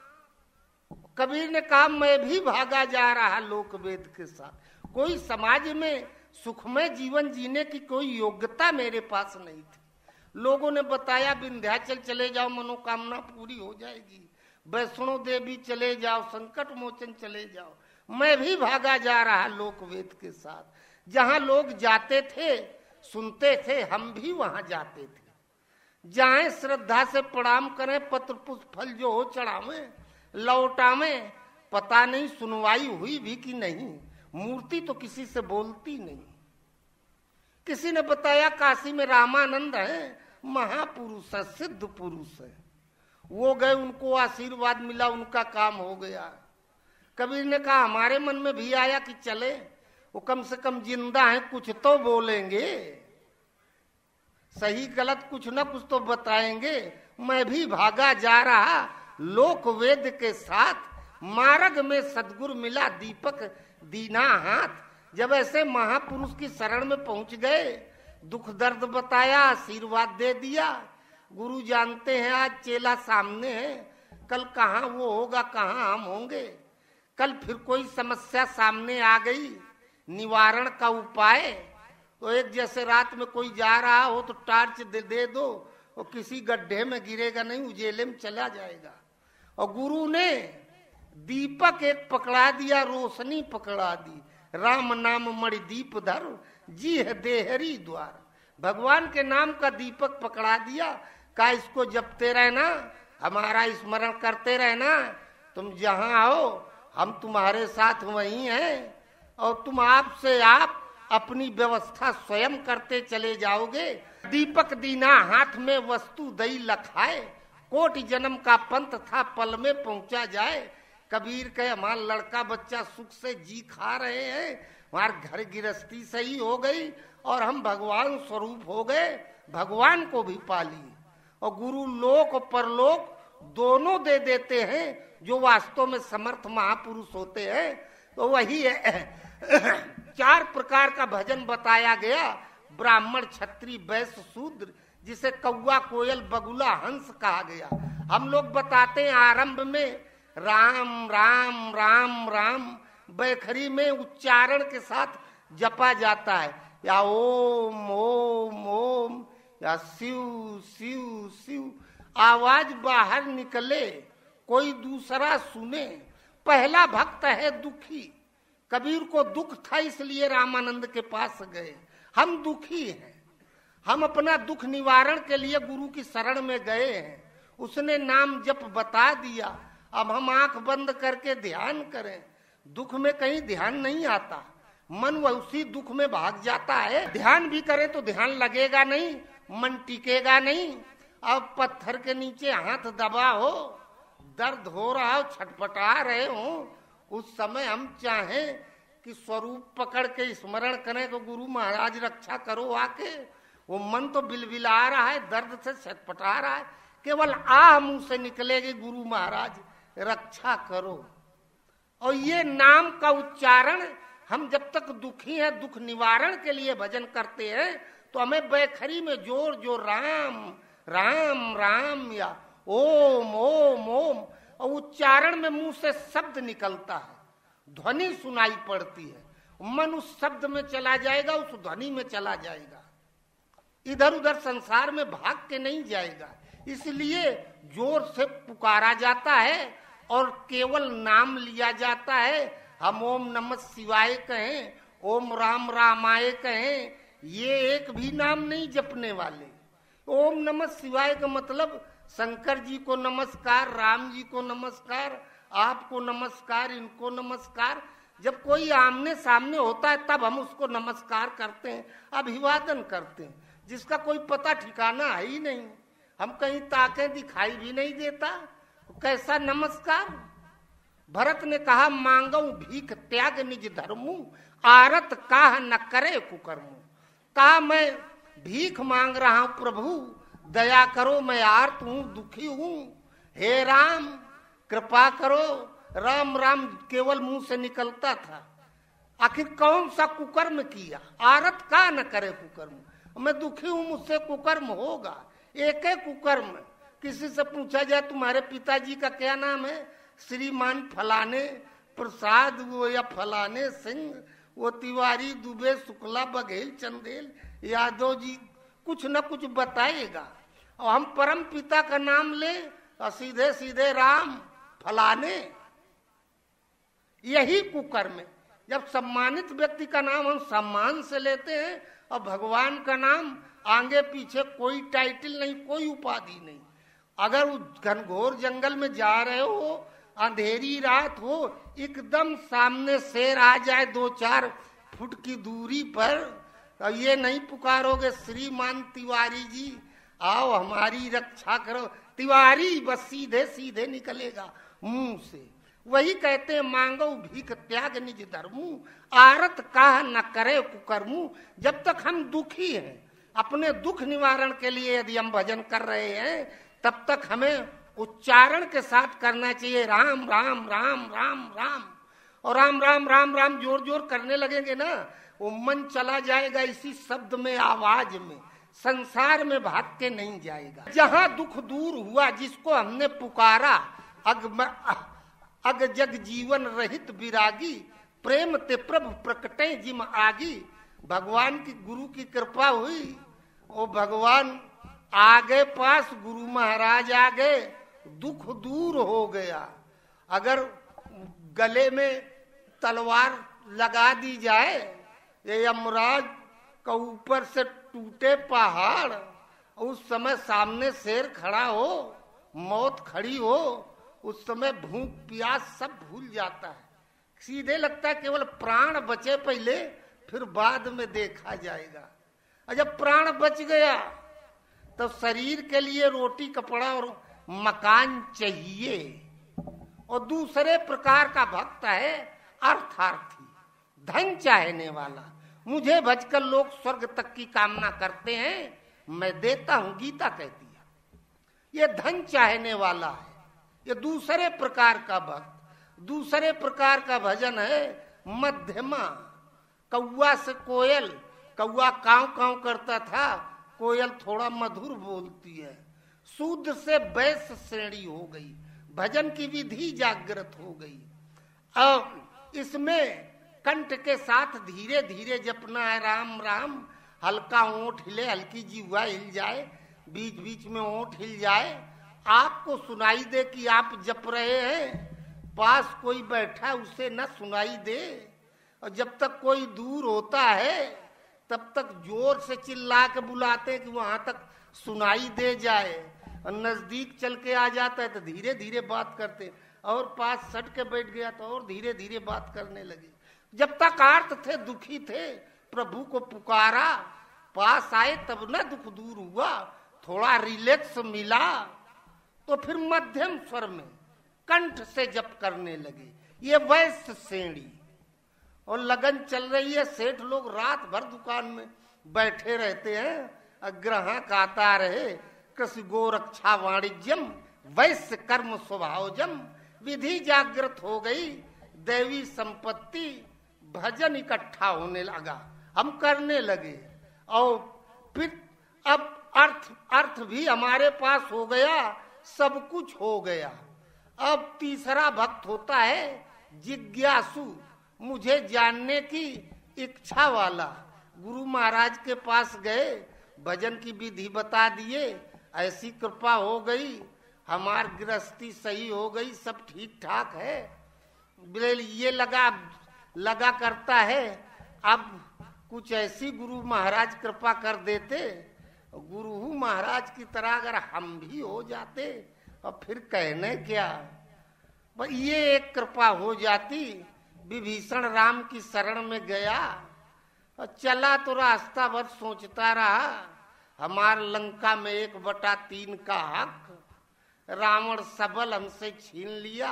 कबीर ने कहा मैं भी भागा जा रहा लोक वेद के साथ। कोई समाज में सुखमय जीवन जीने की कोई योग्यता मेरे पास नहीं थी। लोगों ने बताया विंध्याचल चले जाओ मनोकामना पूरी हो जाएगी, वैष्णो देवी चले जाओ, संकट मोचन चले जाओ। मैं भी भागा जा रहा लोक वेद के साथ। जहां लोग जाते थे सुनते थे, हम भी वहां जाते थे। जाएं श्रद्धा से प्रणाम करें, पत्र पुष्प फल जो हो चढ़ावें, लौटावें। पता नहीं सुनवाई हुई भी कि नहीं, मूर्ति तो किसी से बोलती नहीं। किसी ने बताया काशी में रामानंद है, महापुरुष है, सिद्ध पुरुष है। वो गए, उनको आशीर्वाद मिला, उनका काम हो गया। कबीर ने कहा हमारे मन में भी आया कि चले, वो कम से कम जिंदा है, कुछ तो बोलेंगे, सही गलत कुछ न कुछ तो बताएंगे। मैं भी भागा जा रहा लोक वेद के साथ, मार्ग में सदगुरु मिला दीपक दीना हाथ। जब ऐसे महापुरुष की शरण में पहुंच गए, दुख दर्द बताया, आशीर्वाद दे दिया। गुरु जानते हैं आज चेला सामने है, कल कहाँ वो होगा, कहाँ हम होंगे। कल फिर कोई समस्या सामने आ गई, निवारण का उपाय तो एक जैसे रात में कोई जा रहा हो तो टार्च दे दो, वो किसी गड्ढे में गिरेगा नहीं, उजेले में चला जाएगा। और गुरु ने दीपक एक पकड़ा दिया, रोशनी पकड़ा दी। राम नाम मणि दीप धर, जी है देहरी द्वार। भगवान के नाम का दीपक पकड़ा दिया, का इसको जपते रहना, हमारा स्मरण करते रहना। तुम जहां हो हम तुम्हारे साथ वहीं हैं, और तुम आपसे आप अपनी व्यवस्था स्वयं करते चले जाओगे। दीपक दीना हाथ में वस्तु दई लखाए, कोटि जन्म का पंथ था पल में पहुंचा जाए। कबीर कहे हमारा लड़का बच्चा सुख से जी खा रहे हैं, हमारे घर गृहस्थी सही हो गई और हम भगवान स्वरूप हो गए, भगवान को भी पा लिए। और गुरु लोक और परलोक दोनों दे देते हैं जो वास्तव में समर्थ महापुरुष होते हैं। तो वही है 4 प्रकार का भजन बताया गया, ब्राह्मण क्षत्रिय वैश्य शूद्र, जिसे कौवा कोयल बगुला हंस कहा गया। हम लोग बताते हैं आरंभ में राम राम राम राम, बैखरी में उच्चारण के साथ जपा जाता है, या ओम ओम ओम, या शिव शिव शिव। आवाज बाहर निकले, कोई दूसरा सुने। पहला भक्त है दुखी। कबीर को दुख था इसलिए रामानंद के पास गए। हम दुखी हैं, हम अपना दुख निवारण के लिए गुरु की शरण में गए हैं। उसने नाम जप बता दिया, अब हम आंख बंद करके ध्यान करें। दुख में कहीं ध्यान नहीं आता, मन उसी दुख में भाग जाता है। ध्यान भी करें तो ध्यान लगेगा नहीं, मन टिकेगा नहीं। अब पत्थर के नीचे हाथ दबा हो, दर्द हो रहा हो, छटपटा रहे हो, उस समय हम चाहें कि स्वरूप पकड़ के स्मरण करें तो गुरु महाराज रक्षा करो आके। वो मन तो बिलबिला रहा है, दर्द से छटपटा रहा है, केवल आह मुंह से निकलेगी, गुरु महाराज रक्षा करो। और ये नाम का उच्चारण हम जब तक दुखी हैं, दुख निवारण के लिए भजन करते हैं, तो हमें बैखरी में जोर जोर राम राम राम या ओम ओम ओम, और उच्चारण में मुंह से शब्द निकलता है, ध्वनि सुनाई पड़ती है। मन उस शब्द में चला जाएगा, उस ध्वनि में चला जाएगा, इधर उधर संसार में भाग के नहीं जाएगा। इसलिए जोर से पुकारा जाता है और केवल नाम लिया जाता है। हम ओम नमः शिवाय कहें, ओम राम रामाय कहें, ये एक भी नाम नहीं जपने वाले। ओम नमः शिवाय का मतलब शंकर जी को नमस्कार, राम जी को नमस्कार, आपको नमस्कार, इनको नमस्कार। जब कोई आमने सामने होता है तब हम उसको नमस्कार करते हैं, अभिवादन करते हैं। जिसका कोई पता ठिकाना है ही नहीं, हम कहीं ताके दिखाई भी नहीं देता, कैसा नमस्कार। भरत ने कहा मांगो भीख त्याग निज धर्मु, आरत काह न करे कुकर्मु। कहा मैं भीख मांग रहा हूं प्रभु, दया करो, मैं आर्त हूं, दुखी हूं, हे राम कृपा करो। राम राम केवल मुंह से निकलता था। आखिर कौन सा कुकर्म किया? आरत का न करे कुकर्म, मैं दुखी हूं, मुझसे कुकर्म होगा। एक एक कुकर्म, किसी से पूछा जाए तुम्हारे पिताजी का क्या नाम है, श्रीमान फलाने प्रसाद वो या फलाने सिंह, वो तिवारी दुबे शुक्ला बघेल चंदेल यादव जी, कुछ न कुछ बताएगा। और हम परम पिता का नाम ले और सीधे सीधे राम फलाने, यही कुकर्म है। जब सम्मानित व्यक्ति का नाम हम सम्मान से लेते हैं और भगवान का नाम आगे पीछे कोई टाइटल नहीं, कोई उपाधि नहीं। अगर उस घनघोर जंगल में जा रहे हो, अंधेरी रात हो, एकदम सामने शेर आ जाए 2-4 फुट की दूरी पर, तो ये नहीं पुकारोगे श्रीमान तिवारी जी आओ हमारी रक्षा करो, तिवारी बस सीधे सीधे निकलेगा मुंह से। वही कहते हैं मांगो भीख त्याग निज धर्मु, आरत काह न करे कुकर्मु। जब तक हम दुखी हैं, अपने दुख निवारण के लिए यदि हम भजन कर रहे हैं, तब तक हमें उच्चारण के साथ करना चाहिए राम राम राम राम राम। और राम राम राम राम जोर जोर करने लगेंगे ना, वो मन चला जाएगा इसी शब्द में, आवाज में, संसार में भाग के नहीं जाएगा। जहां दुख दूर हुआ, जिसको हमने पुकारा, अग जग जीवन रहित विरागी, प्रेम ते प्रभु प्रकटे जिम आगी। भगवान की गुरु की कृपा हुई, वो भगवान आ गए पास, गुरु महाराज आ गए, दुख दूर हो गया। अगर गले में तलवार लगा दी जाए, ये यमराज का ऊपर से टूटे पहाड़, उस समय सामने शेर खड़ा हो, मौत खड़ी हो, उस समय भूख प्यास सब भूल जाता है। सीधे लगता है केवल प्राण बचे पहले, फिर बाद में देखा जाएगा। और जब प्राण बच गया तो शरीर के लिए रोटी कपड़ा और मकान चाहिए। और दूसरे प्रकार का भक्त है अर्थार्थी, धन चाहने वाला। मुझे भजकर लोग स्वर्ग तक की कामना करते हैं, मैं देता हूं, गीता कहती है। ये धन चाहने वाला है, ये दूसरे प्रकार का भक्त। दूसरे प्रकार का भजन है मध्यमा। कौआ से कोयल, कौआ काव काव करता था, कोयल थोड़ा मधुर बोलती है। शूद्र से वैश्य श्रेणी हो गई, भजन की विधि जागृत हो गई। अब इसमें कंठ के साथ धीरे धीरे जपना है राम राम। हल्का ओंठ हिले, हल्की जीवा हिल जाए, बीच बीच में ओंठ हिल जाए, आपको सुनाई दे कि आप जप रहे हैं, पास कोई बैठा उसे न सुनाई दे। और जब तक कोई दूर होता है तब तक जोर से चिल्ला के बुलाते हैं कि वहां तक सुनाई दे जाए, और नजदीक चल के आ जाता है तो धीरे धीरे बात करते, और पास सट के बैठ गया तो और धीरे धीरे बात करने लगे। जब तक आर्त थे, दुखी थे, प्रभु को पुकारा, पास आए तब न दुख दूर हुआ, थोड़ा रिलैक्स मिला तो फिर मध्यम स्वर में कंठ से जप करने लगे। ये वैश्य श्रेणी, और लगन चल रही है, सेठ लोग रात भर दुकान में बैठे रहते हैं, ग्राहक आता रहे। कृषि गोरक्षा वाणिज्यम वैश्य कर्म स्वभावजम, विधि जागृत हो गई, दैवी संपत्ति, भजन इकट्ठा होने लगा, हम करने लगे। और फिर अब अर्थ भी हमारे पास हो गया, सब कुछ हो गया। अब तीसरा भक्त होता है जिज्ञासु, मुझे जानने की इच्छा वाला। गुरु महाराज के पास गए, भजन की विधि बता दिए, ऐसी कृपा हो गई, हमार गृहस्थी सही हो गई, सब ठीक ठाक है। ये लगा करता है, अब कुछ ऐसी गुरु महाराज कृपा कर देते, गुरु महाराज की तरह अगर हम भी हो जाते और फिर कहने क्या, ये एक कृपा हो जाती। विभीषण राम की शरण में गया और चला तो रास्ता भर सोचता रहा, हमार लंका में 1/3 का हक रावण सबल हमसे छीन लिया।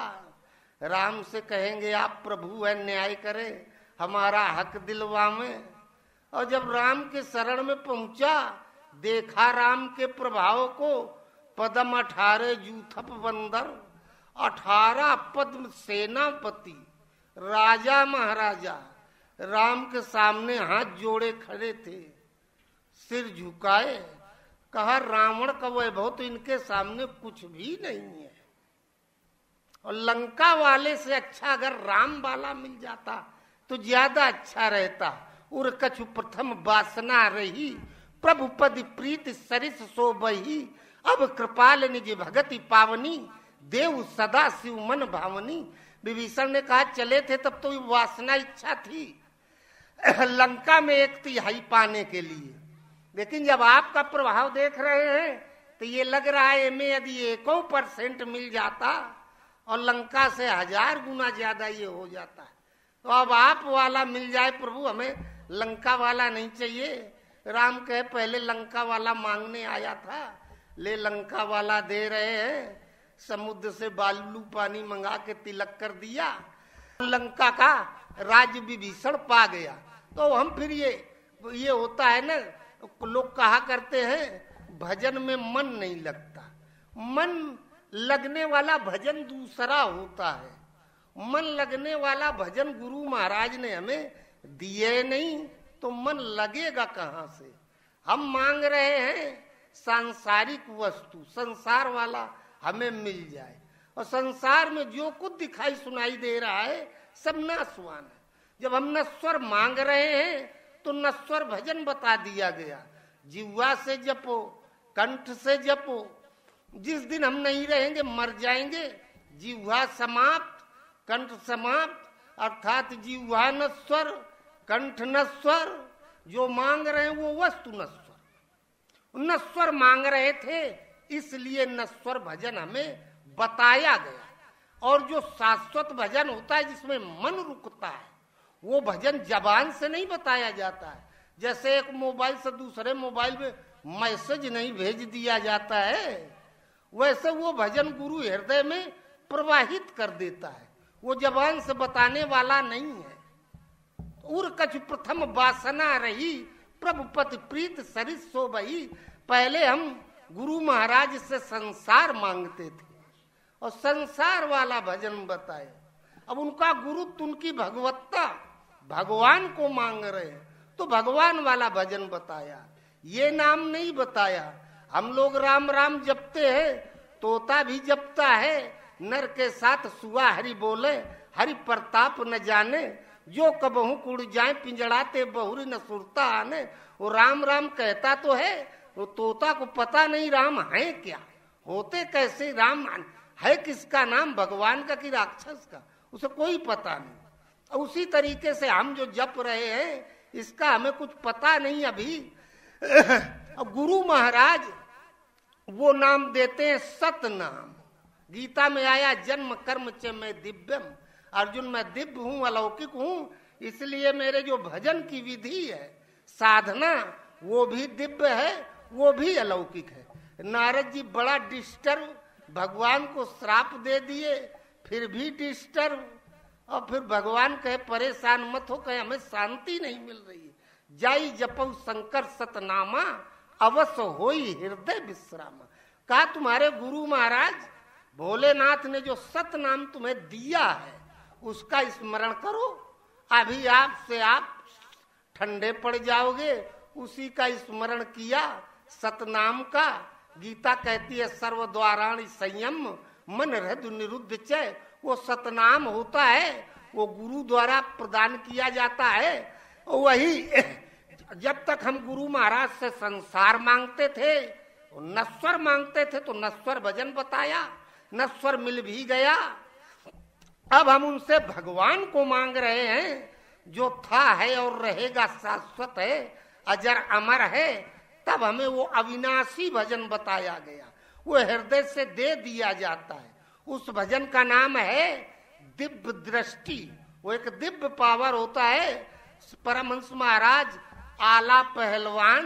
राम से कहेंगे आप प्रभु है, न्याय करे, हमारा हक दिलवा में। और जब राम के शरण में पहुंचा, देखा राम के प्रभाव को, पदम 18 जूथप बंदर, 18 पद्म सेनापति, राजा महाराजा राम के सामने हाथ जोड़े खड़े थे, सिर झुकाए। कहा रावण का वैभव तो इनके सामने कुछ भी नहीं है, और लंका वाले से अच्छा अगर राम वाला मिल जाता तो ज्यादा अच्छा रहता। उर कछु प्रथम वासना रही, प्रभु पद प्रीत सरिस सोबही, अब कृपाल निज भगति पावनी, देव सदा शिव मन भावनी। विभीषण ने कहा चले थे तब तो वासना इच्छा थी लंका में 1/3 पाने के लिए, लेकिन जब आपका प्रभाव देख रहे हैं तो ये लग रहा है में यदि 1% मिल जाता और लंका से 1000 गुना ज्यादा ये हो जाता है। तो अब आप वाला मिल जाए प्रभु, हमें लंका वाला नहीं चाहिए। राम कहे पहले लंका वाला मांगने आया था, ले लंका वाला दे रहे हैं। समुद्र से बालू पानी मंगा के तिलक कर दिया, लंका का राज्य विभीषण पा गया। तो हम फिर ये होता है ना, लोग कहा करते हैं भजन में मन नहीं लगता। मन लगने वाला भजन दूसरा होता है, मन लगने वाला भजन गुरु महाराज ने हमें दिए नहीं तो मन लगेगा कहाँ से। हम मांग रहे हैं सांसारिक वस्तु, संसार वाला हमें मिल जाए, और संसार में जो कुछ दिखाई सुनाई दे रहा है सब नाशवान है। जब हम नश्वर मांग रहे हैं तो नश्वर भजन बता दिया गया, जिह्वा से जपो, कंठ से जपो। जिस दिन हम नहीं रहेंगे मर जाएंगे, जिह्वा समाप्त, कंठ समाप्त, अर्थात जिह्वा नश्वर, कंठ नश्वर। जो मांग रहे हैं वो वस्तु नश्वर, नश्वर मांग रहे थे, इसलिए नश्वर भजन हमें बताया गया। और जो शाश्वत भजन होता है जिसमें मन रुकता है, वो भजन जबान से नहीं बताया जाता है। जैसे एक मोबाइल से दूसरे मोबाइल में मैसेज नहीं भेज दिया जाता है, वैसे वो भजन गुरु हृदय में प्रवाहित कर देता है, वो जबान से बताने वाला नहीं है। उर कछु प्रथम वासना रही, प्रभु पति प्रीत सरिस सोबही। पहले हम गुरु महाराज से संसार मांगते थे और संसार वाला भजन बताए। अब उनका गुरुत्व, उनकी भगवत्ता, भगवान को मांग रहे हैं तो भगवान वाला भजन बताया, ये नाम नहीं बताया। हम लोग राम राम जपते हैं, तोता भी जपता है, नर के साथ सुआ हरि बोले, हरि प्रताप न जाने, जो कबहू कुड़ जाए पिंजड़ाते बहुरी न सुरता आने। वो राम राम कहता तो है, वो तोता को पता नहीं राम है क्या, होते कैसे राम है किसका नाम, भगवान का कि राक्षस का, उसे कोई पता नहीं। उसी तरीके से हम जो जप रहे हैं इसका हमें कुछ पता नहीं अभी। गुरु महाराज वो नाम देते हैं सत नाम। गीता में आया जन्म कर्म च मैं दिव्यम, अर्जुन मैं दिव्य हूं, अलौकिक हूं, इसलिए मेरे जो भजन की विधि है, साधना, वो भी दिव्य है, वो भी अलौकिक है। नारद जी बड़ा डिस्टर्ब, भगवान को श्राप दे दिए, फिर भी डिस्टर्ब, और फिर भगवान कहे परेशान मत हो, कहे हमें शांति नहीं मिल रही है। जाई जपऊ शंकर सतनामा, अवश्य होई हृदय विश्रामा। कहा तुम्हारे गुरु महाराज भोलेनाथ ने जो सत नाम तुम्हें दिया है उसका स्मरण करो, अभी आपसे आप ठंडे पड़ जाओगे। उसी का स्मरण किया, सतनाम का। गीता कहती है सर्वद्वाराणि संयम मन हृदय निरुद्ध चय। वो सतनाम होता है, वो गुरु द्वारा प्रदान किया जाता है। वही जब तक हम गुरु महाराज से संसार मांगते थे, नश्वर मांगते थे, तो नश्वर भजन बताया, नश्वर मिल भी गया। अब हम उनसे भगवान को मांग रहे हैं जो था है और रहेगा, शाश्वत है, अजर अमर है। तब हमें वो अविनाशी भजन बताया गया, वो हृदय से दे दिया जाता है। उस भजन का नाम है दिव्य दृष्टि। वो एक दिव्य पावर होता है। परमहंस महाराज आला पहलवान,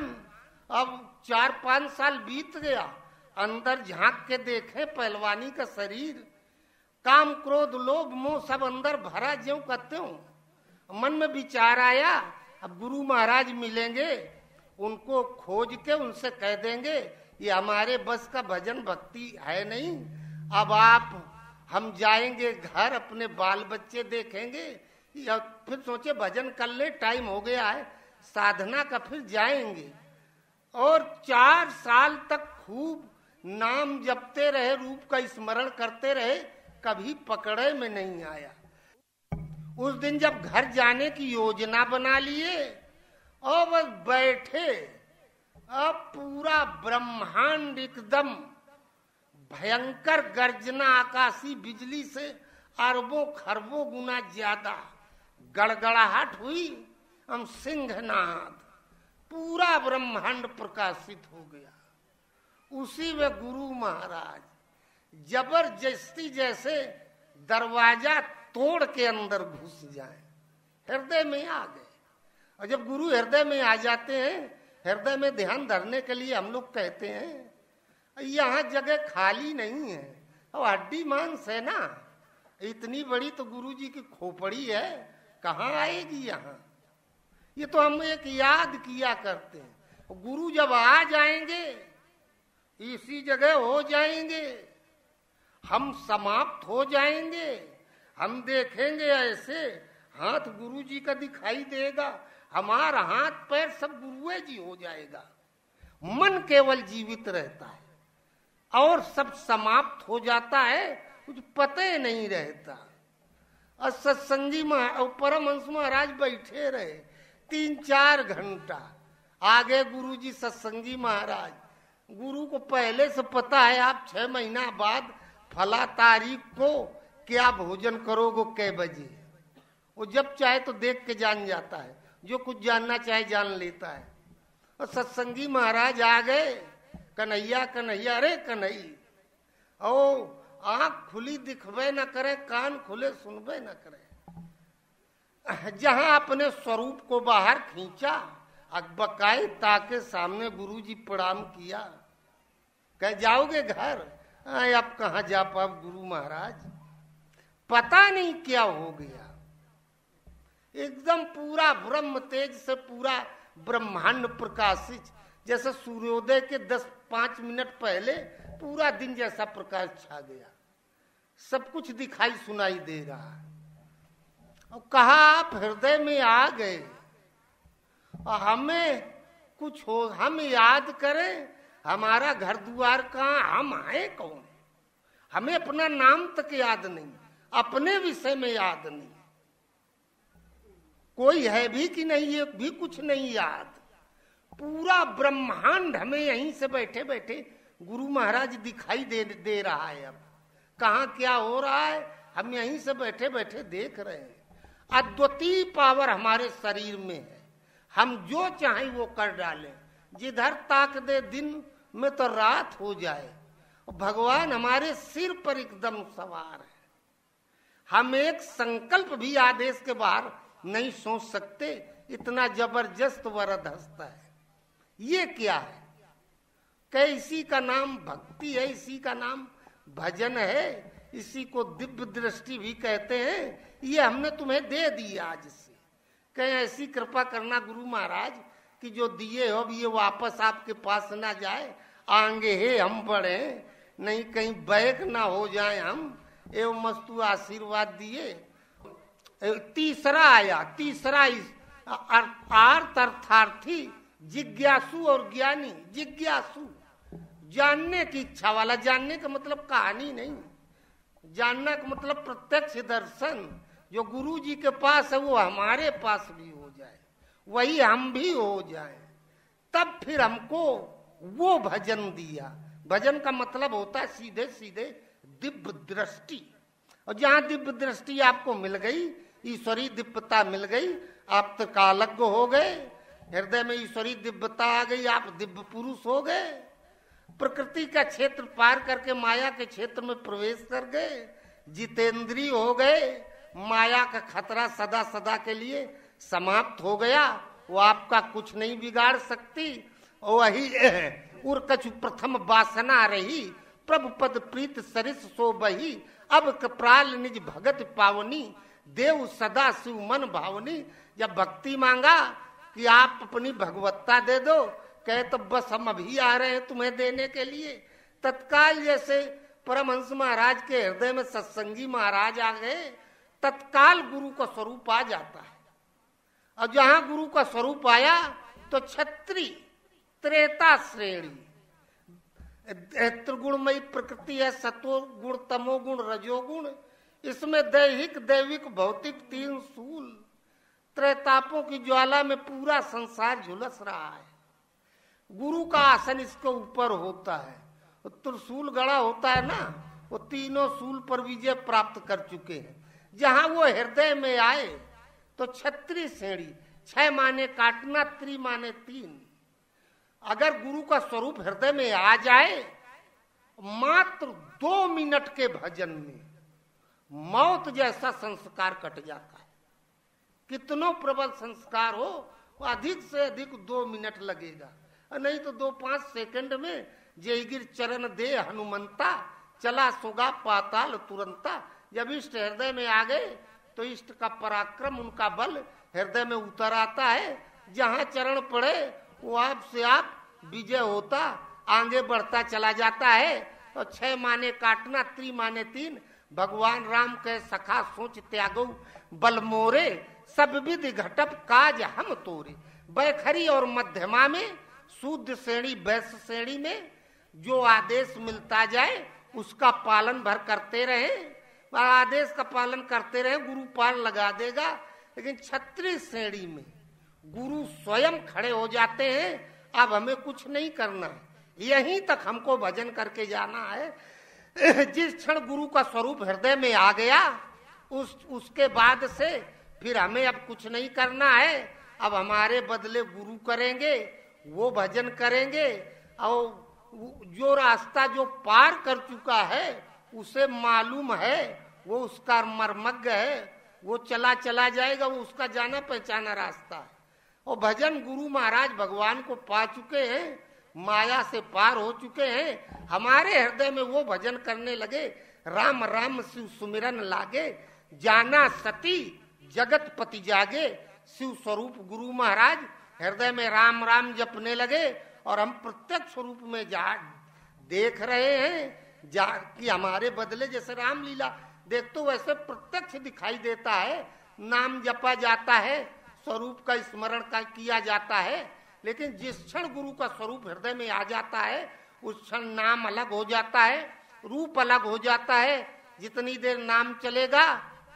अब 4-5 साल बीत गया, अंदर झांक के देखे पहलवानी का शरीर, काम क्रोध लोभ मोह सब अंदर भरा ज्यों कहते हो। मन में विचार आया अब गुरु महाराज मिलेंगे, उनको खोज के उनसे कह देंगे ये हमारे बस का भजन भक्ति है नहीं, अब आप हम जाएंगे घर, अपने बाल बच्चे देखेंगे, या फिर सोचे भजन कर ले, टाइम हो गया है साधना का, फिर जाएंगे। और 4 साल तक खूब नाम जपते रहे, रूप का स्मरण करते रहे, कभी पकड़े में नहीं आया। उस दिन जब घर जाने की योजना बना लिए और बस बैठे, अब पूरा ब्रह्मांड एकदम भयंकर गर्जना, आकाशी बिजली से अरबों खरबों गुना ज्यादा गड़गड़ाहट हुई, हम सिंहनाद, पूरा ब्रह्मांड प्रकाशित हो गया। उसी में गुरु महाराज जबरदस्ती जैसे दरवाजा तोड़ के अंदर घुस जाए, हृदय में आ गए। और जब गुरु हृदय में आ जाते हैं, हृदय में ध्यान धरने के लिए हम लोग कहते हैं यहाँ जगह खाली नहीं है, और हड्डी मांस है ना, इतनी बड़ी तो गुरु जी की खोपड़ी है, कहाँ आएगी यहाँ। ये तो हम एक याद किया करते हैं। गुरु जब आ जाएंगे इसी जगह हो जाएंगे, हम समाप्त हो जाएंगे। हम देखेंगे ऐसे हाथ गुरु जी का दिखाई देगा, हमारा हाथ पैर सब गुरुए जी हो जाएगा। मन केवल जीवित रहता है और सब समाप्त हो जाता है, कुछ पता ही नहीं रहता। और सत्संगी परमहंस महाराज बैठे रहे 3-4 घंटा। आगे गुरु जी सत्संगी महाराज, गुरु को पहले से पता है आप 6 महीना बाद फला तारीख को क्या भोजन करोगे, कै बजे। वो जब चाहे तो देख के जान जाता है, जो कुछ जानना चाहे जान लेता है। और सत्संगी महाराज आ गए, कन्हैया कन्हैया, अरे कन्हई, ओ आंख खुली दिखबे न करे, कान खुले सुनबे न करे। जहां अपने स्वरूप को बाहर खींचा, अकबकाए ताके सामने गुरुजी प्रणाम किया, कह जाओगे घर। अब कहाँ जा पाओ गुरु महाराज, पता नहीं क्या हो गया। एकदम पूरा ब्रह्म तेज से पूरा ब्रह्मांड प्रकाशित, जैसे सूर्योदय के 10-5 मिनट पहले पूरा दिन जैसा प्रकाश छा गया। सब कुछ दिखाई सुनाई दे रहा। और कहा आप हृदय में आ गए, और हमें कुछ हो, हम याद करें हमारा घर द्वार कहाँ, हम आए कौन, हमें अपना नाम तक याद नहीं, अपने विषय में याद नहीं, कोई है भी कि नहीं ये भी कुछ नहीं याद। पूरा ब्रह्मांड हमें यहीं से बैठे बैठे गुरु महाराज दिखाई दे रहा है। अब कहाँ क्या हो रहा है हम यहीं से बैठे बैठे देख रहे हैं। अद्वितीय पावर हमारे शरीर में है, हम जो चाहें वो कर डालें। जिधर ताक दे दिन में तो रात हो जाए। भगवान हमारे सिर पर एकदम सवार है। हम एक संकल्प भी आदेश के बाहर नहीं सोच सकते, इतना जबरदस्त वरद हंसता है। ये क्या है? क्या इसी का नाम भक्ति है, इसी का नाम भजन है, इसी को दिव्य दृष्टि भी कहते हैं। ये हमने तुम्हें दे दी आज से। कहीं ऐसी कृपा करना गुरु महाराज कि जो दिए हो ये वापस आपके पास ना जाए। आगे है हम बढ़े, नहीं कहीं बैक ना हो जाए हम। एवं मस्तु आशीर्वाद दिए। तीसरा आया, तीसरा अर्थ अर्थार्थी, जिज्ञासु और ज्ञानी। जिज्ञासु जानने की इच्छा वाला, जानने का मतलब कहानी नहीं, जानना का मतलब प्रत्यक्ष दर्शन। जो गुरु जी के पास है वो हमारे पास भी हो जाए, वही हम भी हो जाए, तब फिर हमको वो भजन दिया। भजन का मतलब होता है सीधे सीधे दिव्य दृष्टि। और जहां दिव्य दृष्टि आपको मिल गई, ईश्वरी दिव्यता मिल गई, आप तो कालज्ञ हो गए, हृदय में ईश्वरी दिव्यता आ गई, आप दिव्य पुरुष हो गए। प्रकृति का क्षेत्र पार करके माया के क्षेत्र में प्रवेश कर गए, जितेंद्रिय हो गए। माया का खतरा सदा सदा के लिए समाप्त हो गया, वो आपका कुछ नहीं बिगाड़ सकती। वही उर्कछु प्रथम वासना रही, प्रभु पद प्रीत सरिस सो बही। अब कप्राल निज भगत पावनी, देव सदा शिव मन भावनी। जब भक्ति मांगा कि आप अपनी भगवत्ता दे दो, कहे तो बस हम अभी आ रहे हैं तुम्हें देने के लिए। तत्काल जैसे परमहंस महाराज के हृदय में सत्संगी महाराज आ गए, तत्काल गुरु का स्वरूप आ जाता है। और जहां गुरु का स्वरूप आया तो छत्री त्रेता श्रेणी, त्रिगुणमयी प्रकृति है, सत्व गुण तमोगुण रजोगुण। इसमें दैहिक दैविक भौतिक तीन सूल, त्रैतापों की ज्वाला में पूरा संसार झुलस रहा है। गुरु का आसन इसके ऊपर होता है, त्रिशूल गड़ा होता है ना, वो तीनों सूल पर विजय प्राप्त कर चुके हैं। जहां वो हृदय में आए तो छत्री श्रेणी, 6 माने काटना, त्रि माने 3। अगर गुरु का स्वरूप हृदय में आ जाए, मात्र 2 मिनट के भजन में मौत जैसा संस्कार कट जाता है। कितनों प्रबल संस्कार हो, वो अधिक से अधिक 2 मिनट लगेगा, और नहीं तो 2-5 सेकंड में जयगिर चरण दे हनुमंता, चला सोगा पाताल तुरंता। जब इष्ट हृदय में आ गए तो इष्ट का पराक्रम, उनका बल हृदय में उतर आता है। जहां चरण पड़े वो आप से आप विजय होता, आगे बढ़ता चला जाता है। और 6 माने काटना, त्रि माने 3। भगवान राम के सखा सोच त्यागो बल मोरे, सब विध घटप काज हम तोरे। बैखरी और मध्यमा में, शुद्ध श्रेणी वैश्य श्रेणी में जो आदेश मिलता जाए उसका पालन भर करते रहे, आदेश का पालन करते रहे, गुरु पार लगा देगा। लेकिन क्षत्रिय श्रेणी में गुरु स्वयं खड़े हो जाते हैं, अब हमें कुछ नहीं करना है, यहीं तक हमको भजन करके जाना है। जिस क्षण गुरु का स्वरूप हृदय में आ गया, उसके बाद से फिर हमें अब कुछ नहीं करना है। अब हमारे बदले गुरु करेंगे, वो भजन करेंगे। और जो रास्ता जो पार कर चुका है उसे मालूम है, वो उसका मर्मज्ञ है, वो चला चला जाएगा, वो उसका जाना पहचाना रास्ता है। और भजन गुरु महाराज भगवान को पा चुके हैं, माया से पार हो चुके हैं। हमारे हृदय में वो भजन करने लगे, राम राम शिव सुमिरन लागे, जाना सती जगत पति जागे। शिव स्वरूप गुरु महाराज हृदय में राम राम जपने लगे, और हम प्रत्यक्ष रूप में देख रहे हैं कि हमारे बदले जैसे रामलीला देखते वैसे प्रत्यक्ष दिखाई देता है। नाम जपा जाता है, स्वरूप का स्मरण का किया जाता है। लेकिन जिस क्षण गुरु का स्वरूप हृदय में आ जाता है, उस क्षण नाम अलग हो जाता है, रूप अलग हो जाता है। जितनी देर नाम चलेगा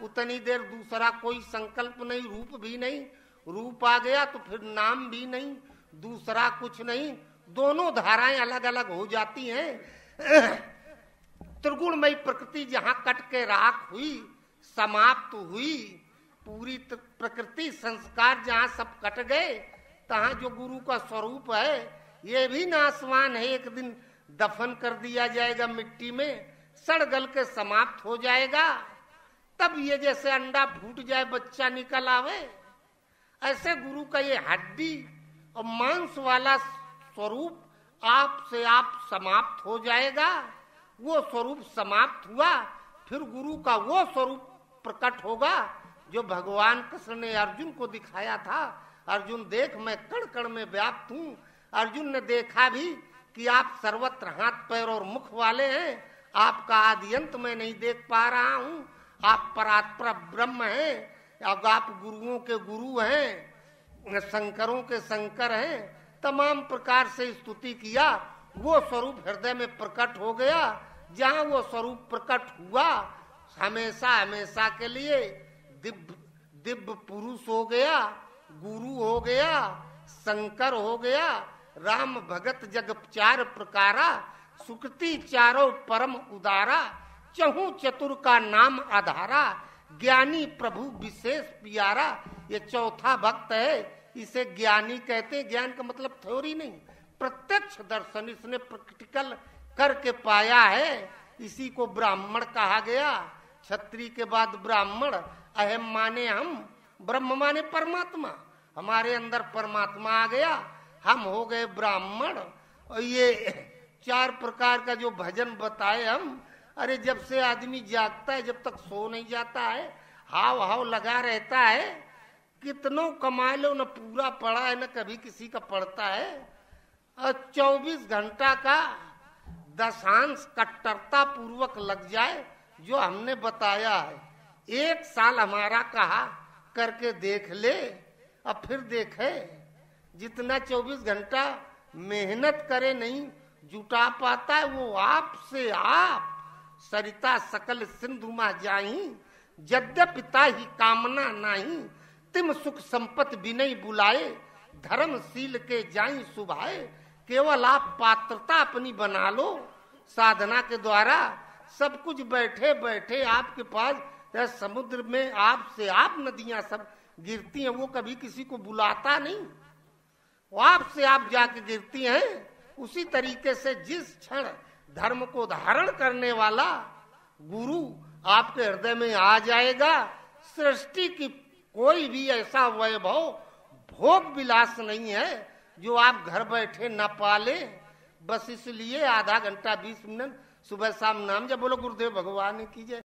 उतनी देर दूसरा कोई संकल्प नहीं, रूप भी नहीं। रूप आ गया तो फिर नाम भी नहीं, दूसरा कुछ नहीं, दोनों धाराएं अलग अलग हो जाती हैं। त्रिगुणमयी प्रकृति जहां कट के राख हुई, समाप्त हुई, पूरी प्रकृति संस्कार जहां सब कट गए, तहां जो गुरु का स्वरूप है ये भी नासवान है। एक दिन दफन कर दिया जाएगा मिट्टी में, सड़ गल के समाप्त हो जाएगा। तब ये जैसे अंडा फूट जाए बच्चा निकल आवे, ऐसे गुरु का ये हड्डी और मांस वाला स्वरूप आप से आप समाप्त हो जाएगा। वो स्वरूप समाप्त हुआ, फिर गुरु का वो स्वरूप प्रकट होगा जो भगवान कृष्ण ने अर्जुन को दिखाया था। अर्जुन देख, मैं कण कण में व्याप्त हूँ। अर्जुन ने देखा भी कि आप सर्वत्र हाथ पैर और मुख वाले हैं, आपका आदि अंत मैं नहीं देख पा रहा हूँ। आप परात्पर ब्रह्म हैं, अब आप गुरुओं के गुरु हैं, शंकरों के शंकर हैं। तमाम प्रकार से स्तुति किया। वो स्वरूप हृदय में प्रकट हो गया। जहाँ वो स्वरूप प्रकट हुआ, हमेशा हमेशा के लिए दिव्य पुरुष हो गया, गुरु हो गया, शंकर हो गया। राम भगत जग चार प्रकारा, सुकृति चारों परम उदारा। चहु चतुर का नाम आधारा, ज्ञानी प्रभु विशेष प्यारा। ये चौथा भक्त है, इसे ज्ञानी कहते हैं। ज्ञान का मतलब थ्योरी नहीं, प्रत्यक्ष दर्शन इसने प्रैक्टिकल करके पाया है। इसी को ब्राह्मण कहा गया। क्षत्रिय के बाद ब्राह्मण। अहम माने हम, ब्रह्म माने परमात्मा। हमारे अंदर परमात्मा आ गया, हम हो गए ब्राह्मण। और ये चार प्रकार का जो भजन बताए हम, अरे जब से आदमी जागता है, जब तक सो नहीं जाता है, हाव हाव लगा रहता है। कितनों कमा लो, न पूरा पड़ा है न कभी किसी का पड़ता है। और 24 घंटा का दशांश कट्टरता पूर्वक लग जाए, जो हमने बताया है। 1 साल हमारा कहा करके देख ले, अब फिर देखे। जितना 24 घंटा मेहनत करे नहीं जुटा पाता है, वो आप से आप सरिता सकल सिंधु मा जाही। यद्यपिता ही कामना नाही, तिम सुख संपत्ति विनय बुलाए। धर्मशील के जाई सुभाए, केवल आप पात्रता अपनी बना लो। साधना के द्वारा सब कुछ बैठे बैठे आपके पास। समुद्र में आपसे आप नदियां सब गिरती हैं, वो कभी किसी को बुलाता नहीं, वो आपसे आप जाके गिरती हैं। उसी तरीके से जिस क्षण धर्म को धारण करने वाला गुरु आपके हृदय में आ जाएगा, सृष्टि की कोई भी ऐसा वैभव भोग विलास नहीं है जो आप घर बैठे न पाले। बस इसलिए आधा घंटा 20 मिनट सुबह शाम नाम जब बोलो। गुरुदेव भगवान की जय।